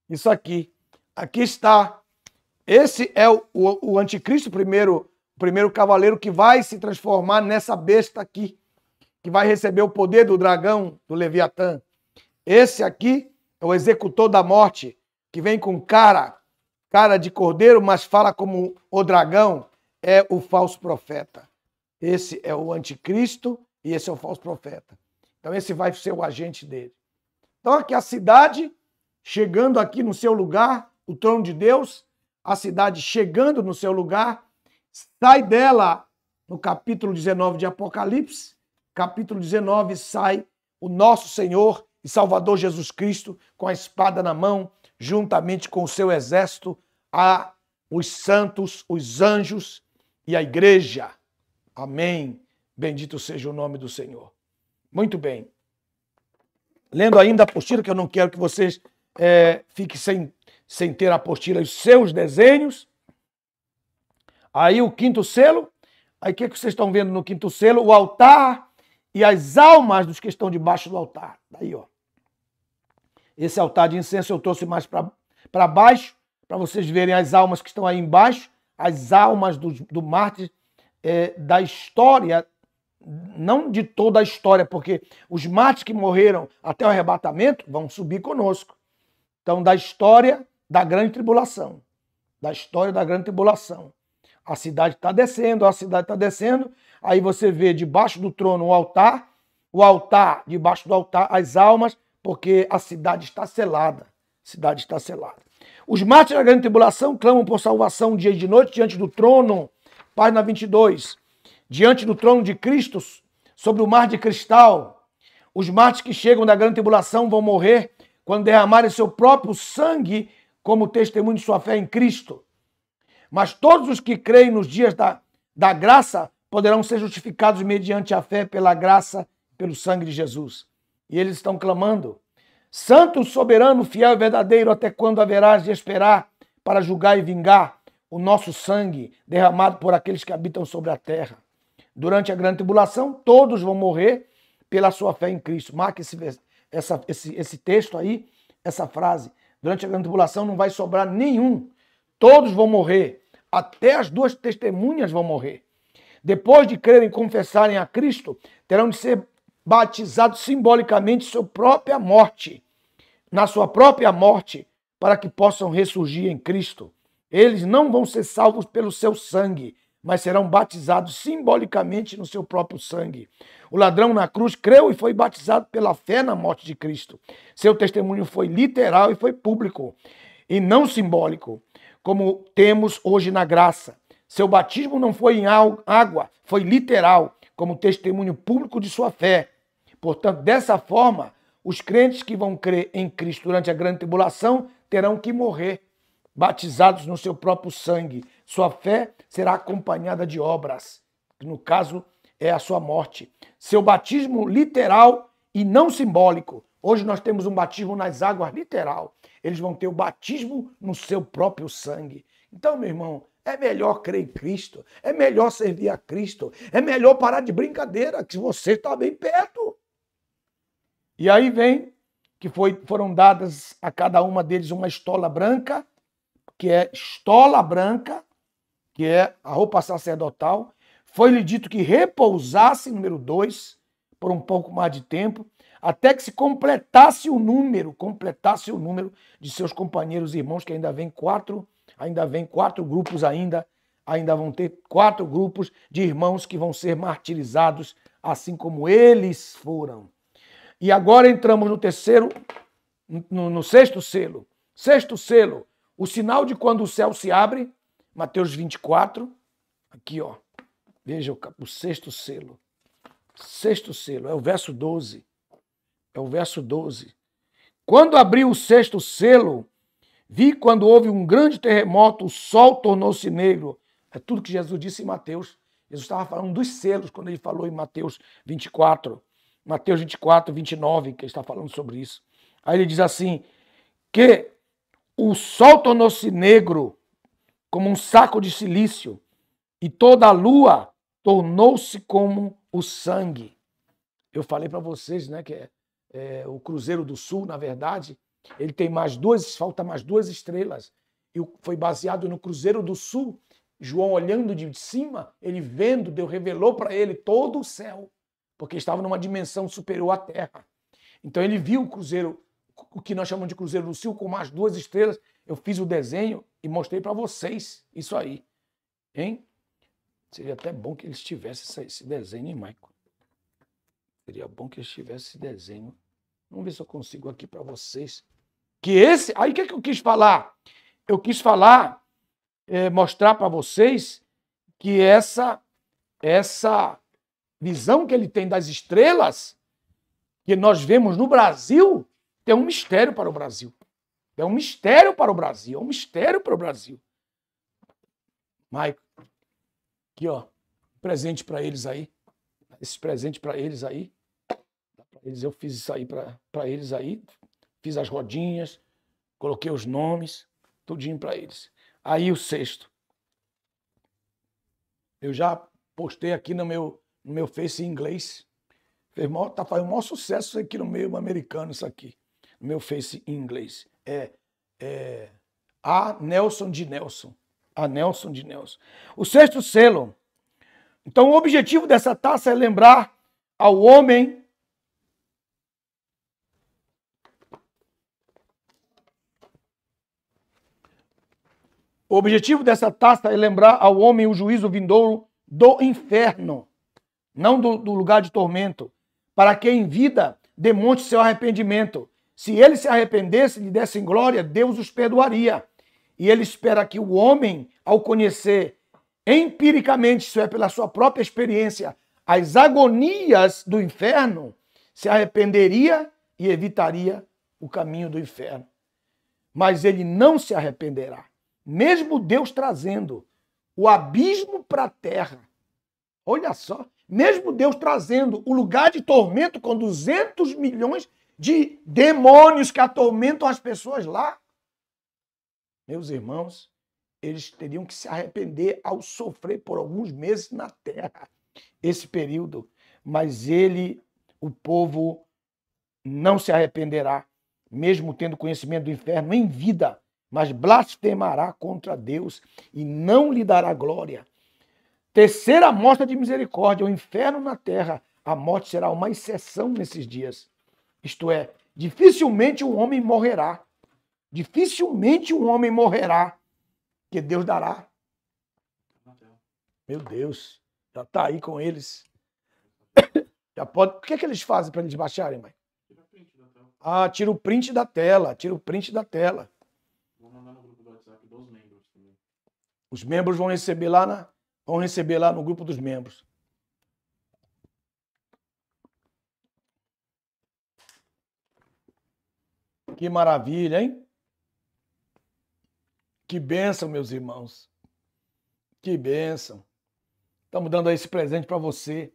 Isso aqui. Aqui está. Esse é o anticristo, o primeiro cavaleiro que vai se transformar nessa besta aqui, que vai receber o poder do dragão, do Leviatã. Esse aqui é o executor da morte, que vem com cara de cordeiro, mas fala como o dragão, é o falso profeta. Esse é o anticristo e esse é o falso profeta. Então esse vai ser o agente dele. Então aqui a cidade chegando aqui no seu lugar, o trono de Deus, a cidade chegando no seu lugar, sai dela no capítulo 19 de Apocalipse, capítulo 19 sai o nosso Senhor e Salvador Jesus Cristo, com a espada na mão, juntamente com o seu exército, a os santos, os anjos e a igreja. Amém. Bendito seja o nome do Senhor. Muito bem. Lendo ainda a apostila, que eu não quero que vocês fiquem sem ter a apostila, os seus desenhos. Aí o quinto selo. Aí o que vocês estão vendo no quinto selo? O altar e as almas dos que estão debaixo do altar. Aí, ó. Esse altar de incenso eu trouxe mais para baixo, para vocês verem as almas que estão aí embaixo, as almas do mártir da história, não de toda a história, porque os mártires que morreram até o arrebatamento vão subir conosco. Então, da história da grande tribulação. Da história da grande tribulação. A cidade está descendo, aí você vê debaixo do trono o altar, debaixo do altar as almas, porque a cidade está selada. Os mártires da grande tribulação clamam por salvação dia e de noite diante do trono, página 22, diante do trono de Cristo, sobre o mar de cristal. Os mártires que chegam da grande tribulação vão morrer quando derramarem seu próprio sangue como testemunho de sua fé em Cristo. Mas todos os que creem nos dias da graça poderão ser justificados mediante a fé pela graça, pelo sangue de Jesus. E eles estão clamando: Santo, soberano, fiel e verdadeiro, até quando haverás de esperar para julgar e vingar o nosso sangue derramado por aqueles que habitam sobre a terra? Durante a grande tribulação, todos vão morrer pela sua fé em Cristo. Marque esse texto aí, essa frase. Durante a grande tribulação não vai sobrar nenhum. Todos vão morrer. Até as duas testemunhas vão morrer. Depois de crerem e confessarem a Cristo, terão de ser batizados simbolicamente na sua própria morte, para que possam ressurgir em Cristo. Eles não vão ser salvos pelo seu sangue, mas serão batizados simbolicamente no seu próprio sangue. O ladrão na cruz creu e foi batizado pela fé na morte de Cristo. Seu testemunho foi literal e foi público, e não simbólico, como temos hoje na graça. Seu batismo não foi em água, foi literal, como testemunho público de sua fé. Portanto, dessa forma, os crentes que vão crer em Cristo durante a grande tribulação terão que morrer, batizados no seu próprio sangue. Sua fé será acompanhada de obras, que no caso é a sua morte. Seu batismo literal e não simbólico. Hoje nós temos um batismo nas águas literal. Eles vão ter o batismo no seu próprio sangue. Então, meu irmão, é melhor crer em Cristo, é melhor servir a Cristo, é melhor parar de brincadeira, que você está bem perto. E aí vem que foram dadas a cada uma deles uma estola branca, que é a roupa sacerdotal. Foi-lhe dito que repousasse, número 2, por um pouco mais de tempo, até que se completasse o número de seus companheiros e irmãos, que ainda vem quatro grupos ainda vão ter 4 grupos de irmãos que vão ser martirizados, assim como eles foram. E agora entramos no sexto selo. Sexto selo, o sinal de quando o céu se abre, Mateus 24, aqui ó, veja o sexto selo. Sexto selo, é o verso 12. Quando abriu o sexto selo, vi quando houve um grande terremoto, o sol tornou-se negro. É tudo que Jesus disse em Mateus. Jesus estava falando dos selos quando ele falou em Mateus 24. Mateus 24, 29, que ele está falando sobre isso. Aí ele diz assim, que o sol tornou-se negro como um saco de silício e toda a lua tornou-se como o sangue. Eu falei para vocês, né, que o Cruzeiro do Sul, na verdade, ele tem falta mais 2 estrelas. E foi baseado no Cruzeiro do Sul. João, olhando de cima, ele vendo, Deus revelou para ele todo o céu, porque estava numa dimensão superior à Terra. Então ele viu o Cruzeiro, o que nós chamamos de Cruzeiro do Sul, com mais 2 estrelas. Eu fiz o desenho e mostrei para vocês isso aí. Hein? Seria até bom que eles tivessem esse desenho, hein, Maico? Seria bom que eles tivessem esse desenho. Vamos ver se eu consigo aqui para vocês. Aí o que eu quis falar? Eu quis falar, mostrar para vocês que essa visão que ele tem das estrelas que nós vemos no Brasil, tem um mistério para o Brasil. É um mistério para o Brasil. É um mistério para o Brasil. Maico, aqui, ó. Presente para eles aí. Esse presente para eles aí. Eu fiz isso aí para eles aí. Fiz as rodinhas. Coloquei os nomes. Tudinho para eles. Aí o sexto. Eu já postei aqui no meu Face em inglês. Tá fazendo o maior sucesso aqui no meio americano, isso aqui. No meu Face em inglês. A Nelson de Nelson. A Nelson de Nelson. O sexto selo. Então, o objetivo dessa taça é lembrar ao homem o juízo vindouro do inferno, não do lugar de tormento, para que em vida demonstre seu arrependimento. Se ele se arrependesse e lhe desse glória, Deus os perdoaria. E ele espera que o homem, ao conhecer empiricamente, isso é, pela sua própria experiência, as agonias do inferno, se arrependeria e evitaria o caminho do inferno. Mas ele não se arrependerá. Mesmo Deus trazendo o abismo para a terra. Olha só. Mesmo Deus trazendo o lugar de tormento com 200 milhões de demônios que atormentam as pessoas lá. Meus irmãos, eles teriam que se arrepender ao sofrer por alguns meses na terra esse período. Mas o povo, não se arrependerá, mesmo tendo conhecimento do inferno em vida, mas blasfemará contra Deus e não lhe dará glória. Terceira mostra de misericórdia, o inferno na terra. A morte será uma exceção nesses dias. Isto é, dificilmente um homem morrerá. Dificilmente um homem morrerá, que Deus dará. Meu Deus, já está aí com eles. Já pode. O que é que eles fazem para eles baixarem, mãe? Tira o print da tela. Tira o print da tela. Vou mandar no grupo do WhatsApp dos membros também. Os membros vão receber lá no grupo dos membros. Que maravilha, hein? Que bênção, meus irmãos. Que bênção. Estamos dando aí esse presente para você.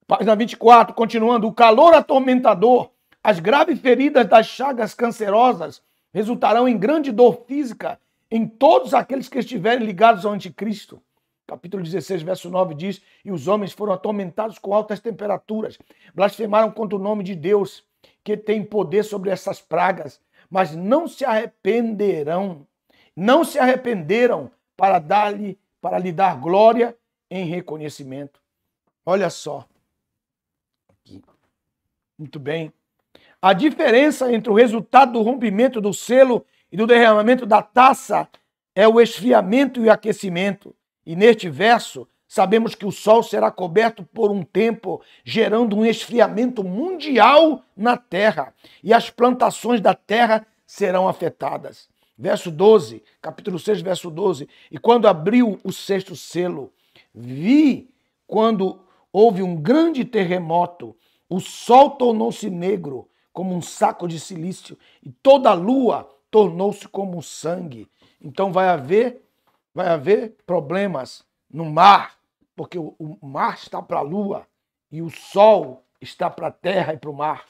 Página 24, continuando. O calor atormentador, as graves feridas das chagas cancerosas resultarão em grande dor física em todos aqueles que estiverem ligados ao anticristo. Capítulo 16, verso 9 diz: e os homens foram atormentados com altas temperaturas, blasfemaram contra o nome de Deus, que tem poder sobre essas pragas, mas não se arrependeram para lhe dar glória em reconhecimento. Olha só. Aqui. Muito bem. A diferença entre o resultado do rompimento do selo e do derramamento da taça é o esfriamento e o aquecimento. E neste verso, sabemos que o sol será coberto por um tempo, gerando um esfriamento mundial na terra, e as plantações da terra serão afetadas. Verso 12, capítulo 6, verso 12. E quando abriu o sexto selo, vi quando houve um grande terremoto, o sol tornou-se negro como um saco de silício e toda a lua tornou-se como sangue. Então vai haver problemas no mar, porque o mar está para a lua e o sol está para a terra e para o mar.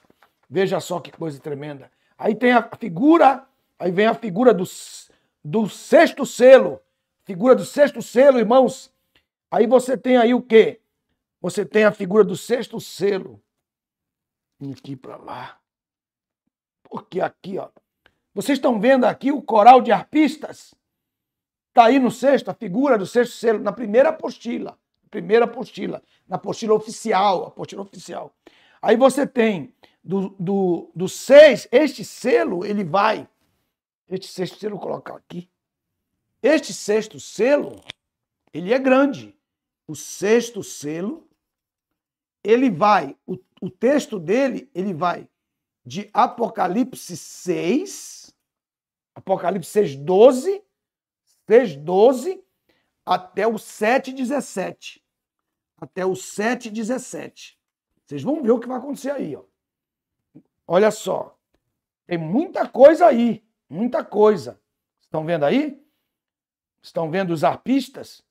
Veja só que coisa tremenda. Aí tem a figura, aí vem a figura do sexto selo. Figura do sexto selo, irmãos. Aí você tem aí o quê? Você tem a figura do sexto selo. Aqui para lá. Porque aqui, ó. Vocês estão vendo aqui o coral de arpistas? Está aí no sexto, a figura do sexto selo, na primeira apostila. Na apostila oficial. Aí você tem do 6, este selo, este sexto selo, vou colocar aqui. Este sexto selo, ele é grande. O sexto selo, ele vai, o texto dele, ele vai de Apocalipse 6, 12, até o 7:17. Até o 7:17. Vocês vão ver o que vai acontecer aí, ó. Olha só. Tem muita coisa aí. Muita coisa. Estão vendo aí? Estão vendo os arpistas?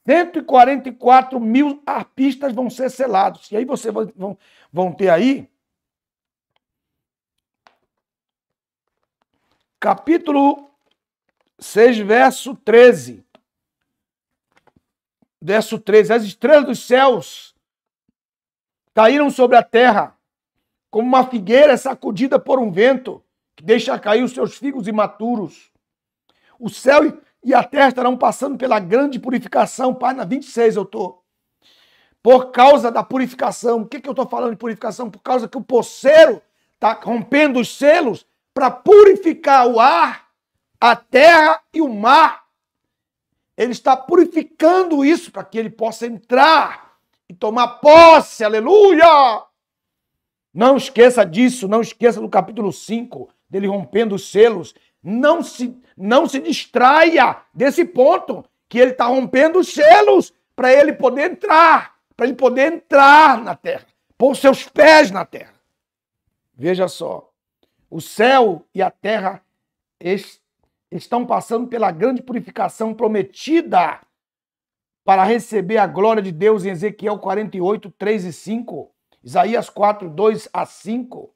144 mil arpistas vão ser selados. E aí vocês vão ter aí capítulo 6, verso 13. Verso 13. As estrelas dos céus caíram sobre a terra, como uma figueira sacudida por um vento, que deixa cair os seus figos imaturos. O céu e a terra estarão passando pela grande purificação. Página 26 eu estou. Por causa da purificação. O que eu estou falando de purificação? Por causa que o poceiro está rompendo os selos para purificar o ar, a terra e o mar. Ele está purificando isso para que ele possa entrar e tomar posse. Aleluia! Não esqueça disso. Não esqueça do capítulo 5, dele rompendo os selos. Não se distraia desse ponto, que ele está rompendo os selos para ele poder entrar na terra, pôr seus pés na terra. Veja só, o céu e a terra estão passando pela grande purificação prometida para receber a glória de Deus em Ezequiel 48, 3 e 5, Isaías 4, 2 a 5.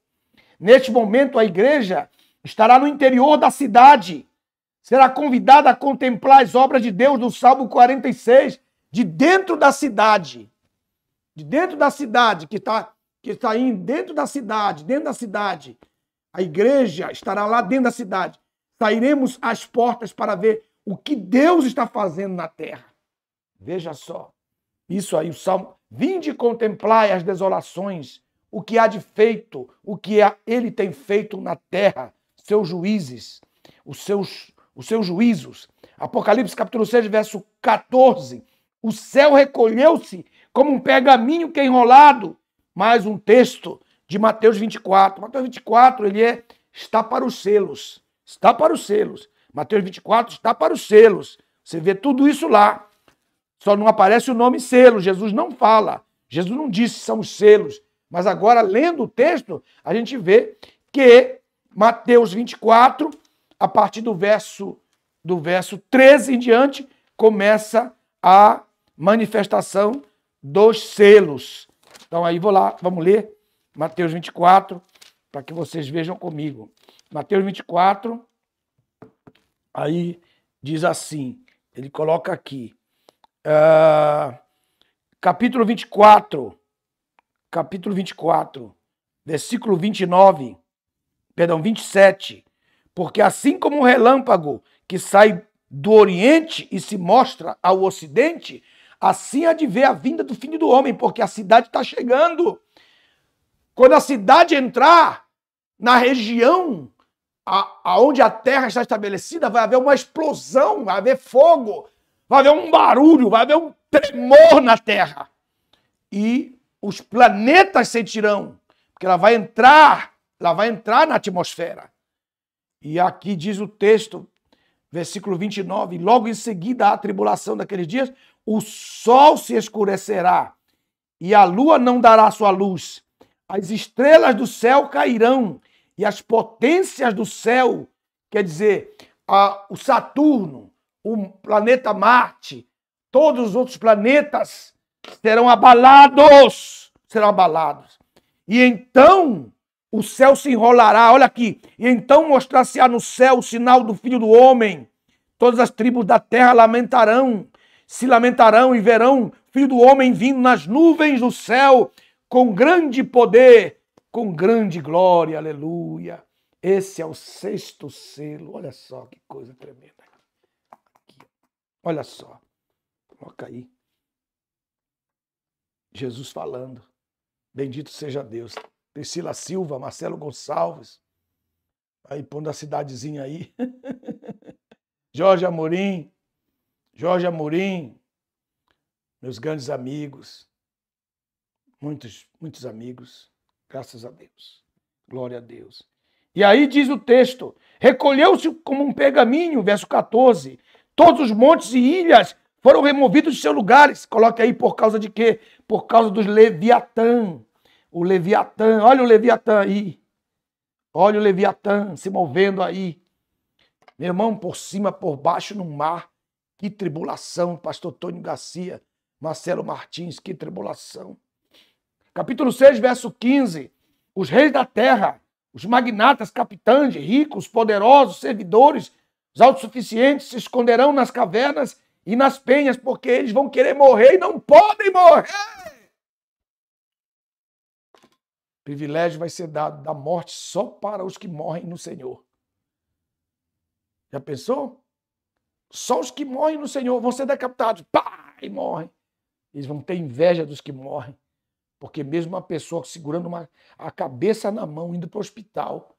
Neste momento, a igreja estará no interior da cidade. Será convidada a contemplar as obras de Deus do Salmo 46, de dentro da cidade. De dentro da cidade, que está indo dentro da cidade. A igreja estará lá dentro da cidade. Sairemos às portas para ver o que Deus está fazendo na terra. Veja só. Isso aí, o Salmo. Vinde contemplai as desolações, o que há de feito, o que ele tem feito na terra. Seus juízes, os seus juízos. Apocalipse capítulo 6, verso 14. O céu recolheu-se como um pergaminho que é enrolado. Mais um texto de Mateus 24. Mateus 24, está para os selos. Está para os selos. Mateus 24 está para os selos. Você vê tudo isso lá. Só não aparece o nome selo. Jesus não fala. Jesus não disse que são os selos. Mas agora, lendo o texto, a gente vê que Mateus 24, a partir do verso 13 em diante, começa a manifestação dos selos. Então aí vamos ler Mateus 24, para que vocês vejam comigo. Mateus 24, aí diz assim, ele coloca aqui, capítulo 24, versículo 27, porque assim como um relâmpago que sai do Oriente e se mostra ao Ocidente, assim há de ver a vinda do Filho do Homem, porque a cidade está chegando. Quando a cidade entrar na região aonde a terra está estabelecida, vai haver uma explosão, vai haver fogo, vai haver um barulho, vai haver um tremor na terra. E os planetas sentirão, porque ela vai entrar na atmosfera. E aqui diz o texto, versículo 29, logo em seguida à tribulação daqueles dias, o sol se escurecerá e a lua não dará sua luz. As estrelas do céu cairão e as potências do céu, quer dizer, o Saturno, o planeta Marte, todos os outros planetas serão abalados. E então o céu se enrolará, olha aqui, e então mostrar-se-á no céu o sinal do Filho do Homem. Todas as tribos da terra se lamentarão e verão o Filho do Homem vindo nas nuvens do céu, com grande poder, com grande glória, aleluia. Esse é o 6º selo, olha só que coisa tremenda. Aqui, olha só, coloca aí. Jesus falando, bendito seja Deus. Priscila Silva, Marcelo Gonçalves, aí pondo a cidadezinha aí. Jorge Amorim, meus grandes amigos, muitos amigos, graças a Deus, glória a Deus. E aí diz o texto, recolheu-se como um pergaminho, verso 14, todos os montes e ilhas foram removidos de seus lugares. Coloque aí por causa de quê? Por causa dos Leviatã. O Leviatã, olha o Leviatã aí. Olha o Leviatã se movendo aí. Meu irmão, por cima, por baixo, no mar. Que tribulação, pastor Tônio Garcia, Marcelo Martins, que tribulação. Capítulo 6, verso 15. Os reis da terra, os magnatas, capitães, ricos, poderosos, servidores, os autossuficientes se esconderão nas cavernas e nas penhas, porque eles vão querer morrer e não podem morrer. O privilégio vai ser dado da morte só para os que morrem no Senhor. Já pensou? Só os que morrem no Senhor vão ser decapitados. Pá! E morrem. Eles vão ter inveja dos que morrem. Porque mesmo uma pessoa segurando a cabeça na mão, indo para o hospital,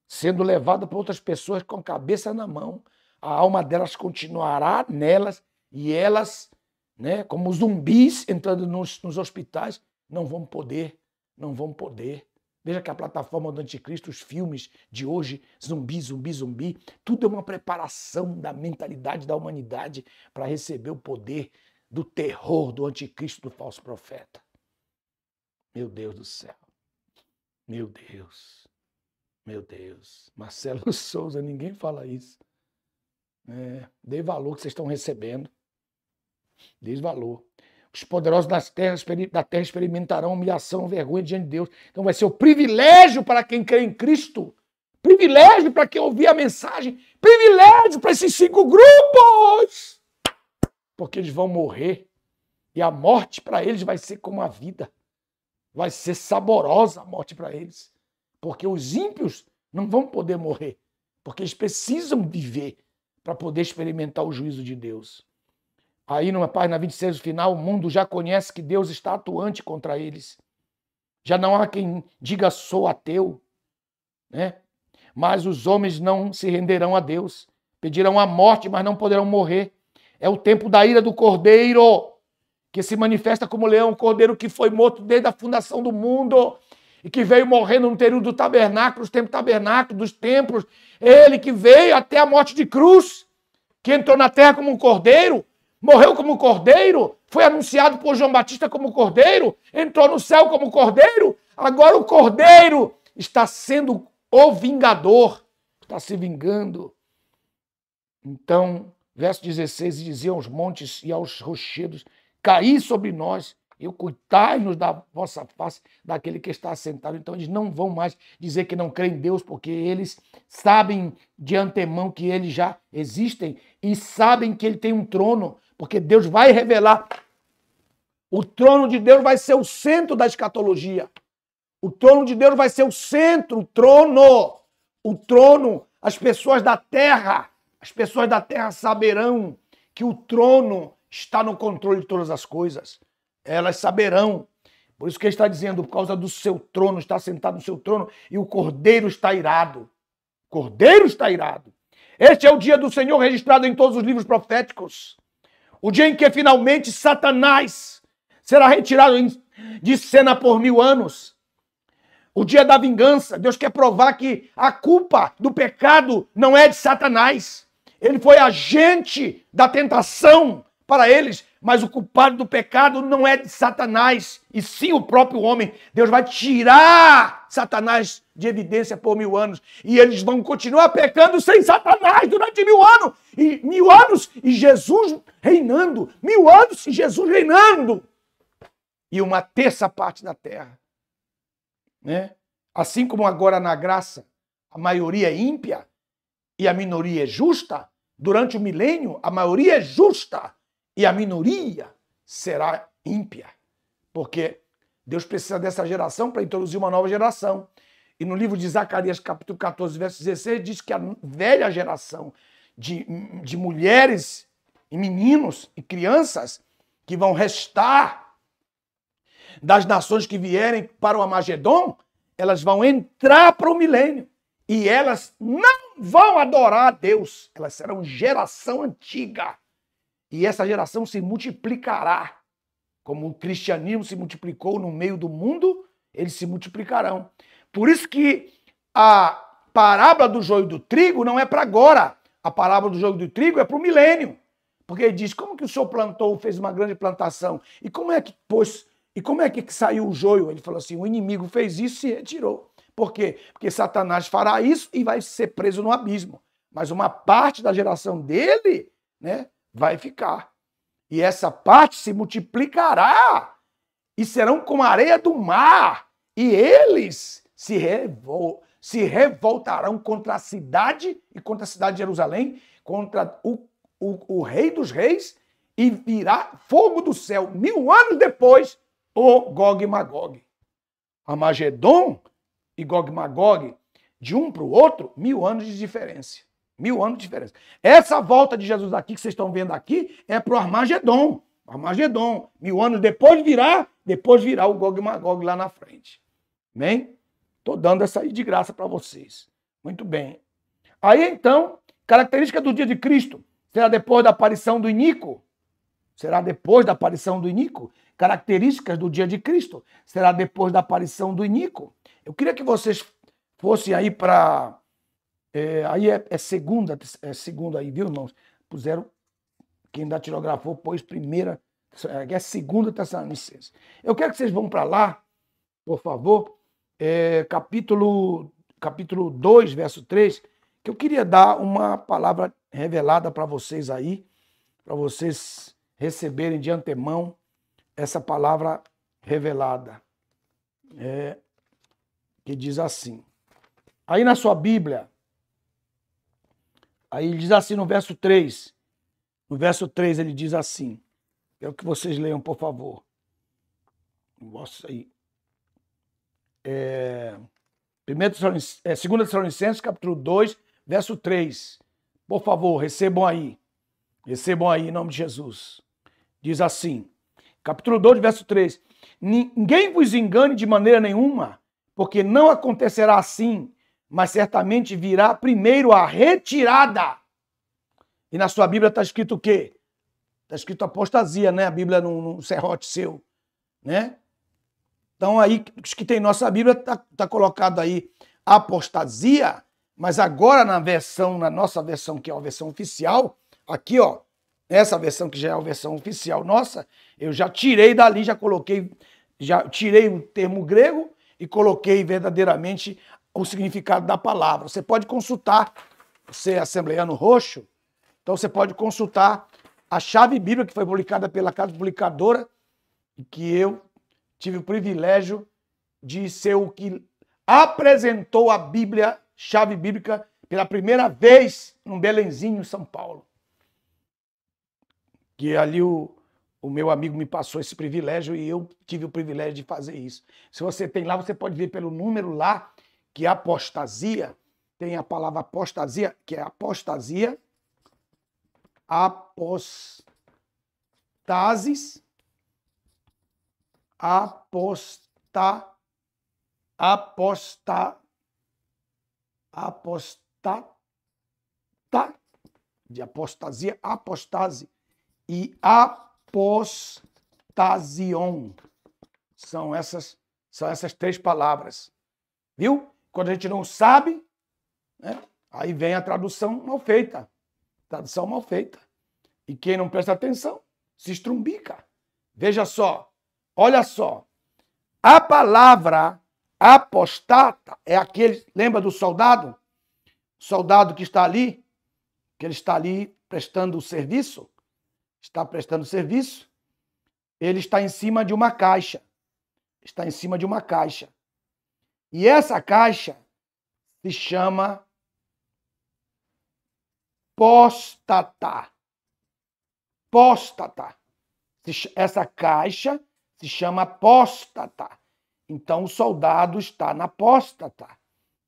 sendo levada por outras pessoas com a cabeça na mão, a alma delas continuará nelas e elas, né, como zumbis entrando nos hospitais, não vão poder. Veja que a plataforma do Anticristo, os filmes de hoje, zumbi, tudo é uma preparação da mentalidade da humanidade para receber o poder do terror do Anticristo, do falso profeta. Meu Deus do céu. Meu Deus. Marcelo Souza, ninguém fala isso. Dê valor que vocês estão recebendo. Dê valor. Os poderosos da terra experimentarão humilhação, vergonha diante de Deus. Então vai ser o privilégio para quem crê em Cristo. Privilégio para quem ouvir a mensagem. Privilégio para esses 5 grupos. Porque eles vão morrer. E a morte para eles vai ser como a vida. Vai ser saborosa a morte para eles. Porque os ímpios não vão poder morrer. Porque eles precisam viver para poder experimentar o juízo de Deus. Aí, numa página 26, no final, o mundo já conhece que Deus está atuante contra eles. Já não há quem diga sou ateu, né? Mas os homens não se renderão a Deus. Pedirão a morte, mas não poderão morrer. É o tempo da ira do Cordeiro, que se manifesta como leão, o Cordeiro que foi morto desde a fundação do mundo e que veio morrendo no período do tabernáculo, dos tempos tabernáculos, dos templos. Ele que veio até a morte de cruz, que entrou na terra como um cordeiro, morreu como cordeiro, foi anunciado por João Batista como cordeiro, entrou no céu como cordeiro. Agora o cordeiro está sendo o vingador, está se vingando. Então, verso 16, dizia aos montes e aos rochedos, caí sobre nós, e ocultai-nos da vossa face daquele que está assentado. Então eles não vão mais dizer que não creem em Deus, porque eles sabem de antemão que eles já existem e sabem que ele tem um trono, porque Deus vai revelar. O trono de Deus vai ser o centro da escatologia. O trono de Deus vai ser o centro, o trono, as pessoas da terra saberão que o trono está no controle de todas as coisas. Elas saberão. Por isso que ele está dizendo, por causa do seu trono, está sentado no seu trono e o Cordeiro está irado. O Cordeiro está irado. Este é o dia do Senhor registrado em todos os livros proféticos. O dia em que finalmente Satanás será retirado de cena por 1000 anos. O dia da vingança. Deus quer provar que a culpa do pecado não é de Satanás. Ele foi agente da tentação para eles, mas o culpado do pecado não é de Satanás, e sim o próprio homem. Deus vai tirar Satanás de evidência por 1000 anos, e eles vão continuar pecando sem Satanás durante 1000 anos, e 1000 anos e Jesus reinando, 1000 anos e Jesus reinando, e 1/3 parte da terra, né? Assim como agora na graça a maioria é ímpia e a minoria é justa, durante o milênio a maioria é justa e a minoria será ímpia. Porque Deus precisa dessa geração para introduzir uma nova geração. E no livro de Zacarias, capítulo 14, verso 16, diz que a velha geração de mulheres e meninos e crianças que vão restar das nações que vierem para o Armagedon, elas vão entrar para o milênio. E elas não vão adorar a Deus. Elas serão geração antiga. E essa geração se multiplicará. Como o cristianismo se multiplicou no meio do mundo, eles se multiplicarão. Por isso que a parábola do joio e do trigo não é para agora. A parábola do joio e do trigo é para o milênio. Porque ele diz, como que o senhor plantou, fez uma grande plantação? E como é que saiu o joio? Ele falou assim, o inimigo fez isso e se retirou. Por quê? Porque Satanás fará isso e vai ser preso no abismo. Mas uma parte da geração dele, né, vai ficar. E essa parte se multiplicará e serão como a areia do mar. E eles se revoltarão contra a cidade e contra a cidade de Jerusalém, contra o rei dos reis, e virá fogo do céu. 1000 anos depois, o Gog e Magog. Armagedon e Gog e Magog, de um para o outro, 1000 anos de diferença. 1000 anos de diferença. Essa volta de Jesus aqui, que vocês estão vendo aqui, é para o Armagedon. Armagedon. 1000 anos depois virá o Gog e Magog lá na frente. Amém? Estou dando essa aí de graça para vocês. Muito bem. Aí então, característica do dia de Cristo. Será depois da aparição do iníquo? Será depois da aparição do iníquo? Características do dia de Cristo. Será depois da aparição do iníquo? Eu queria que vocês fossem aí para... aí é segunda aí, viu, irmãos? Puseram, quem datilografou pôs primeira, é segunda Tessalonicenses. Eu quero que vocês vão para lá, por favor, capítulo 2, verso 3, que eu queria dar uma palavra revelada para vocês aí, para vocês receberem de antemão essa palavra revelada. Que diz assim. Aí na sua Bíblia, aí ele diz assim no verso 3. No verso 3 ele diz assim. Quero que vocês leiam, por favor. Nossa, aí. 2 Tessalonicenses, capítulo 2, verso 3. Por favor, recebam aí. Recebam aí, em nome de Jesus. Diz assim, capítulo 2, verso 3. Ninguém vos engane de maneira nenhuma, porque não acontecerá assim, mas certamente virá primeiro a retirada. E na sua Bíblia está escrito o quê? Está escrito apostasia, né? A Bíblia num serrote seu, né? Então aí, os que tem nossa Bíblia, está colocado aí apostasia, mas agora na nossa versão, que é a versão oficial, aqui, ó, essa versão que já é a versão oficial nossa, eu já tirei dali, já tirei o termo grego e coloquei verdadeiramente o significado da palavra. Você pode consultar, você é assembleiano roxo, então você pode consultar a chave bíblica que foi publicada pela Casa Publicadora, e que eu tive o privilégio de ser o que apresentou a Bíblia, chave bíblica, pela primeira vez num Belenzinho, em São Paulo. Que ali o meu amigo me passou esse privilégio e eu tive o privilégio de fazer isso. Se você tem lá, você pode ver pelo número lá, que apostasia, tem a palavra apostasia, que é apostasia, apostasis, de apostasia, apostase e apostasion. São essas 3 palavras. Viu? Quando a gente não sabe, né, aí vem a tradução mal feita. Tradução mal feita. E quem não presta atenção se estrumbica. Veja só, olha só. A palavra apostata é aquele, lembra do soldado? O soldado que está ali, que ele está ali prestando serviço, ele está em cima de uma caixa. Está em cima de uma caixa. E essa caixa se chama póstata. Póstata. Essa caixa se chama póstata. Então o soldado está na póstata.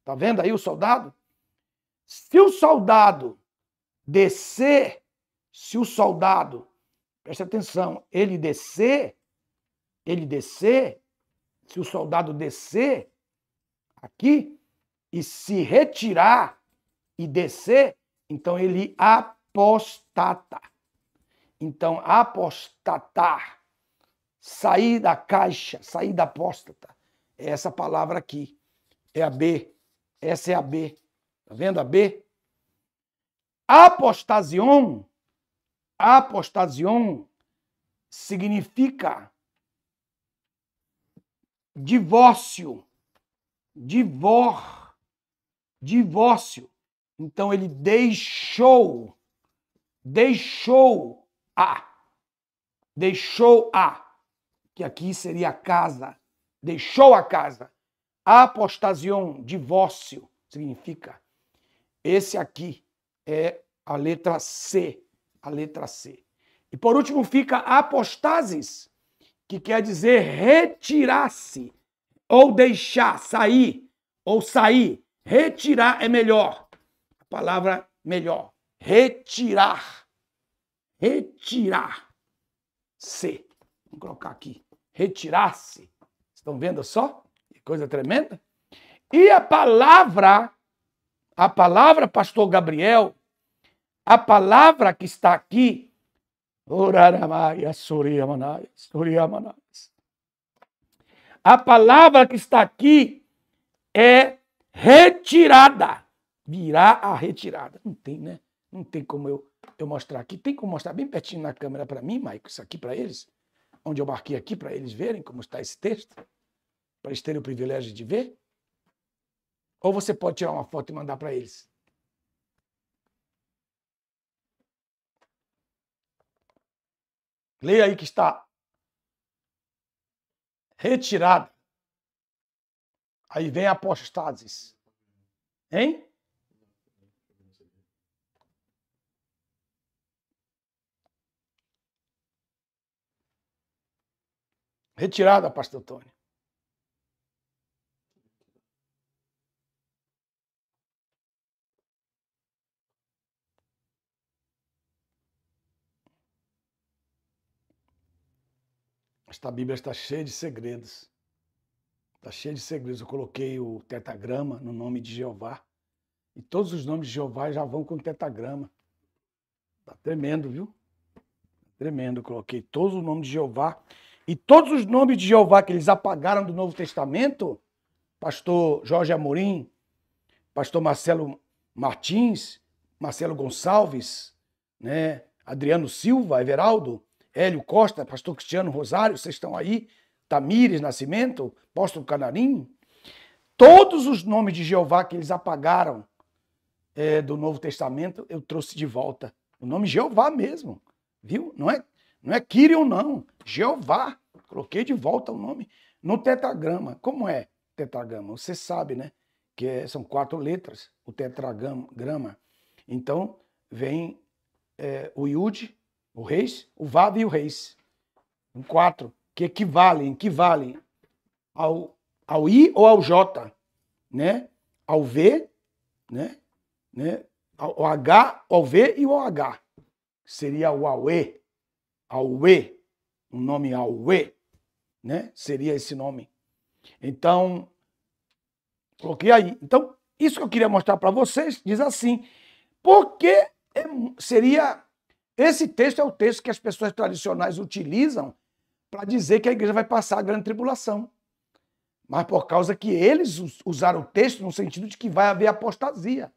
Tá vendo aí o soldado? Se o soldado descer, presta atenção, ele descer, se o soldado descer aqui e se retirar e descer, então ele apostata. Então, apostatar, sair da caixa, sair da apóstata, é essa palavra aqui, é a B, essa é a B, tá vendo a B? Apostasion significa divórcio, divórcio. Então ele deixou a, que aqui seria a casa, deixou a casa. Apostasion, divórcio, significa. Esse aqui é a letra C, E por último fica apostasis, que quer dizer retirar-se, ou deixar, sair, ou sair. Retirar é melhor. A palavra melhor. Retirar. Retirar-se. Vamos colocar aqui. Retirar-se. Estão vendo só? Que coisa tremenda. E a palavra, pastor Gabriel, a palavra que está aqui, a palavra que está aqui é retirada. Virá a retirada. Não tem, né? Não tem como eu mostrar aqui. Tem como mostrar bem pertinho na câmera para mim, Maico, isso aqui para eles? Onde eu marquei aqui para eles verem como está esse texto? Para eles terem o privilégio de ver? Ou você pode tirar uma foto e mandar para eles? Leia aí que está retirada. Aí vem a apostasis. Hein? Retirada, pastor Tony. Esta Bíblia está cheia de segredos. Está cheia de segredos. Eu coloquei o tetagrama no nome de Jeová. E todos os nomes de Jeová já vão com o tetagrama. Está tremendo, viu? Tremendo. Eu coloquei todos os nomes de Jeová. E todos os nomes de Jeová que eles apagaram do Novo Testamento, pastor Jorge Amorim, pastor Marcelo Martins, Marcelo Gonçalves, né? Adriano Silva, Everaldo, Hélio Costa, pastor Cristiano Rosário, vocês estão aí, Tamires Nascimento, apóstolo Canarim, todos os nomes de Jeová que eles apagaram do Novo Testamento, eu trouxe de volta. O nome Jeová mesmo, viu? Não é Quirion, não. Jeová. Coloquei de volta o nome no tetragrama. Como é tetragrama? Você sabe, né? Que são 4 letras, o tetragrama. Então, vem o Yud, o Reis, o Vav e o Reis. 4, que equivalem ao I ou ao J, né? Ao V, né? Ao H, ao V e ao H. Seria o Aue, o nome Aue, né? Seria esse nome. Então, coloquei aí. Então, isso que eu queria mostrar para vocês, diz assim, porque esse texto é o texto que as pessoas tradicionais utilizam para dizer que a igreja vai passar a grande tribulação. Mas por causa que eles usaram o texto no sentido de que vai haver apostasia.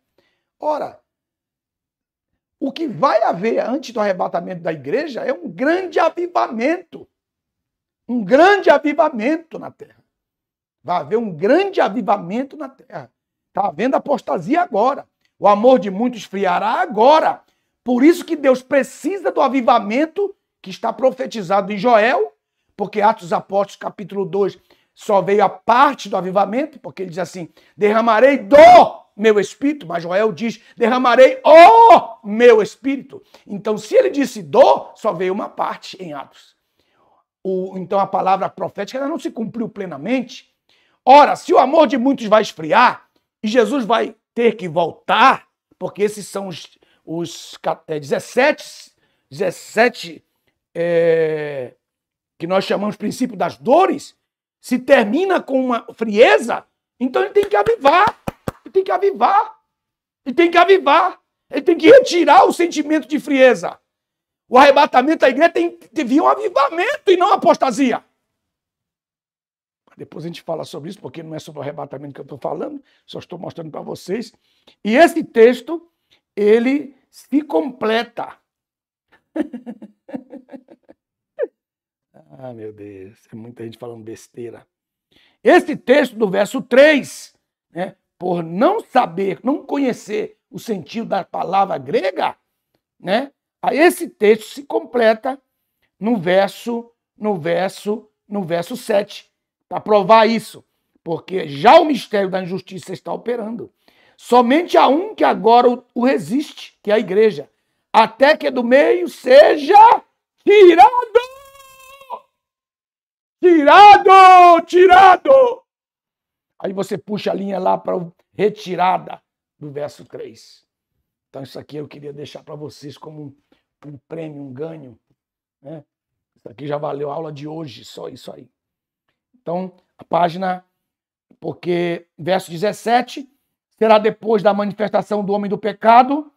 Ora, o que vai haver antes do arrebatamento da igreja é um grande avivamento. Um grande avivamento na terra. Vai haver um grande avivamento na terra. Está havendo apostasia agora. O amor de muitos esfriará agora. Por isso que Deus precisa do avivamento que está profetizado em Joel, porque Atos dos Apóstolos, capítulo 2, só veio a parte do avivamento, porque ele diz assim, derramarei do meu espírito, mas Joel diz, derramarei o meu espírito. Então, se ele disse do, só veio uma parte em Atos. Então, a palavra profética ela não se cumpriu plenamente. Ora, se o amor de muitos vai esfriar, e Jesus vai ter que voltar, porque esses são os 17 que nós chamamos princípio das dores, se termina com uma frieza, então ele tem que avivar. Ele tem que avivar. Ele tem que avivar. Ele tem que retirar o sentimento de frieza. O arrebatamento da igreja tem que vir um avivamento e não apostasia. Depois a gente fala sobre isso, porque não é sobre o arrebatamento que eu estou falando, só estou mostrando para vocês. E esse texto, ele se completa. Ah, meu Deus, é muita gente falando besteira. Esse texto do verso 3, né, por não saber, não conhecer o sentido da palavra grega, né, esse texto se completa no verso 7, para provar isso. Porque já o mistério da injustiça está operando. Somente há um que agora o resiste, que é a igreja, até que do meio seja tirado. Tirado! Aí você puxa a linha lá para retirada do verso 3. Então isso aqui eu queria deixar para vocês como um prêmio, um ganho, né? Isso aqui já valeu a aula de hoje, só isso aí. Então, a página, porque verso 17, será depois da manifestação do homem do pecado,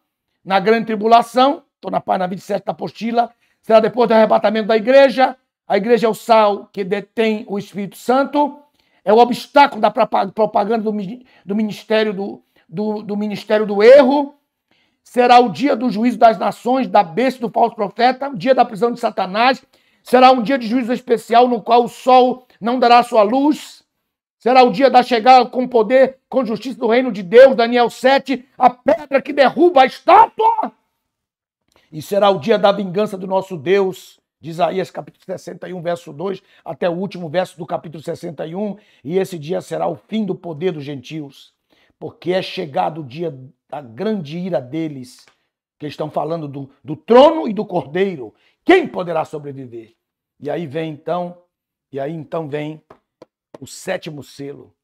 na grande tribulação, estou na página 27 da apostila, será depois do arrebatamento da igreja. A igreja é o sal que detém o Espírito Santo, é o obstáculo da propaganda do ministério do erro. Será o dia do juízo das nações, da besta do falso profeta, o dia da prisão de Satanás. Será um dia de juízo especial no qual o sol não dará sua luz. Será o dia da chegada com poder, com justiça do reino de Deus, Daniel 7, a pedra que derruba a estátua. E será o dia da vingança do nosso Deus, de Isaías capítulo 61, verso 2, até o último verso do capítulo 61. E esse dia será o fim do poder dos gentios, porque é chegado o dia da grande ira deles, que estão falando do trono e do cordeiro. Quem poderá sobreviver? E aí então vem o sétimo selo.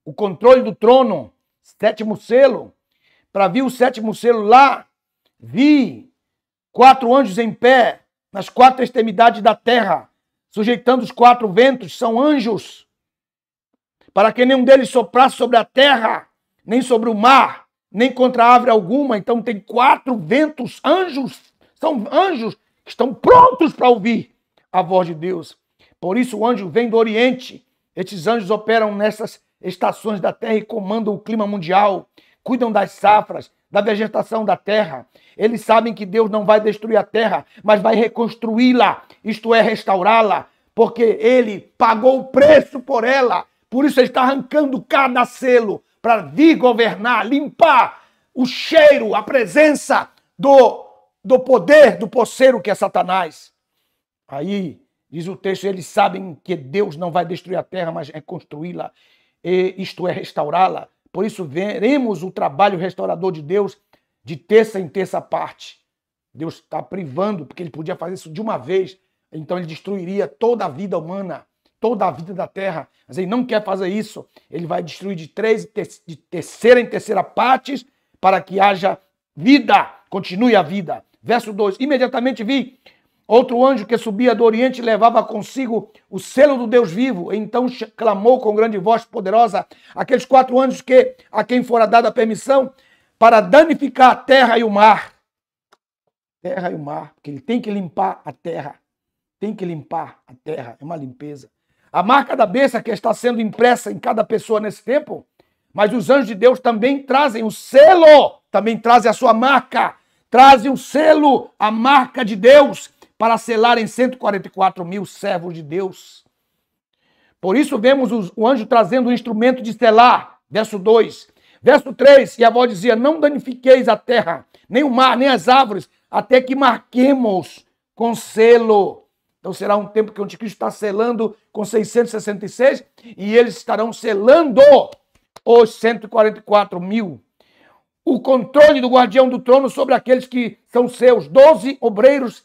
O controle do trono, sétimo selo. Para vir o sétimo selo lá, vi 4 anjos em pé, nas 4 extremidades da terra, sujeitando os 4 ventos, são anjos, para que nenhum deles soprasse sobre a terra, nem sobre o mar, nem contra árvore alguma. Então tem 4 ventos, anjos, são anjos que estão prontos para ouvir a voz de Deus. Por isso o anjo vem do Oriente. Estes anjos operam nessas estações da terra e comandam o clima mundial, cuidam das safras, da vegetação da terra. Eles sabem que Deus não vai destruir a terra, mas vai reconstruí-la, isto é, restaurá-la, porque ele pagou o preço por ela. Por isso ele está arrancando cada selo para vir governar, limpar o cheiro, a presença do poder do poceiro que é Satanás. Aí, diz o texto, eles sabem que Deus não vai destruir a terra, mas reconstruí-la, isto é, restaurá-la. Por isso veremos o trabalho restaurador de Deus de terça em terça parte. Deus está privando, porque ele podia fazer isso de uma vez, então ele destruiria toda a vida humana, toda a vida da terra. Mas ele não quer fazer isso. Ele vai destruir de terceira em terceira partes para que haja vida, continue a vida. Verso 2, imediatamente vi outro anjo que subia do Oriente e levava consigo o selo do Deus vivo. Então clamou com grande voz poderosa aqueles 4 anjos a quem fora dada a permissão para danificar a terra e o mar. Terra e o mar, porque ele tem que limpar a terra. Tem que limpar a terra, é uma limpeza. A marca da besta que está sendo impressa em cada pessoa nesse tempo, mas os anjos de Deus também trazem o selo, também trazem a sua marca, trazem o selo, a marca de Deus, para selarem 144 mil servos de Deus. Por isso vemos o anjo trazendo o instrumento de selar, verso 2. Verso 3, e a voz dizia, não danifiqueis a terra, nem o mar, nem as árvores, até que marquemos com selo. Então será um tempo que o anticristo está selando com 666 e eles estarão selando os 144 mil. O controle do guardião do trono sobre aqueles que são seus, 12 obreiros,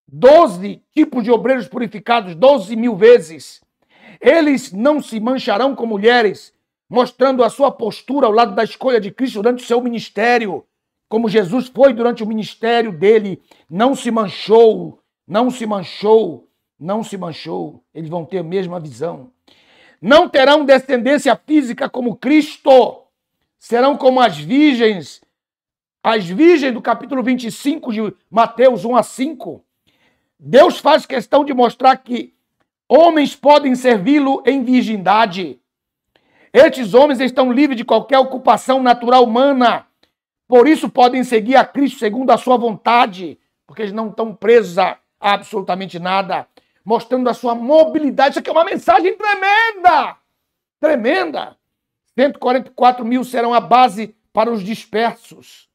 12 tipos de obreiros purificados, 12 mil vezes. Eles não se mancharão com mulheres, mostrando a sua postura ao lado da escolha de Cristo durante o seu ministério, como Jesus foi durante o ministério dele. Não se manchou, não se manchou, não se manchou. Eles vão ter a mesma visão. Não terão descendência física como Cristo. Serão como as virgens do capítulo 25 de Mateus 1 a 5. Deus faz questão de mostrar que homens podem servi-lo em virgindade. Estes homens estão livres de qualquer ocupação natural humana. Por isso podem seguir a Cristo segundo a sua vontade, porque eles não estão presos a absolutamente nada, mostrando a sua mobilidade. Isso aqui é uma mensagem tremenda. tremenda. 144 mil serão a base para os dispersos.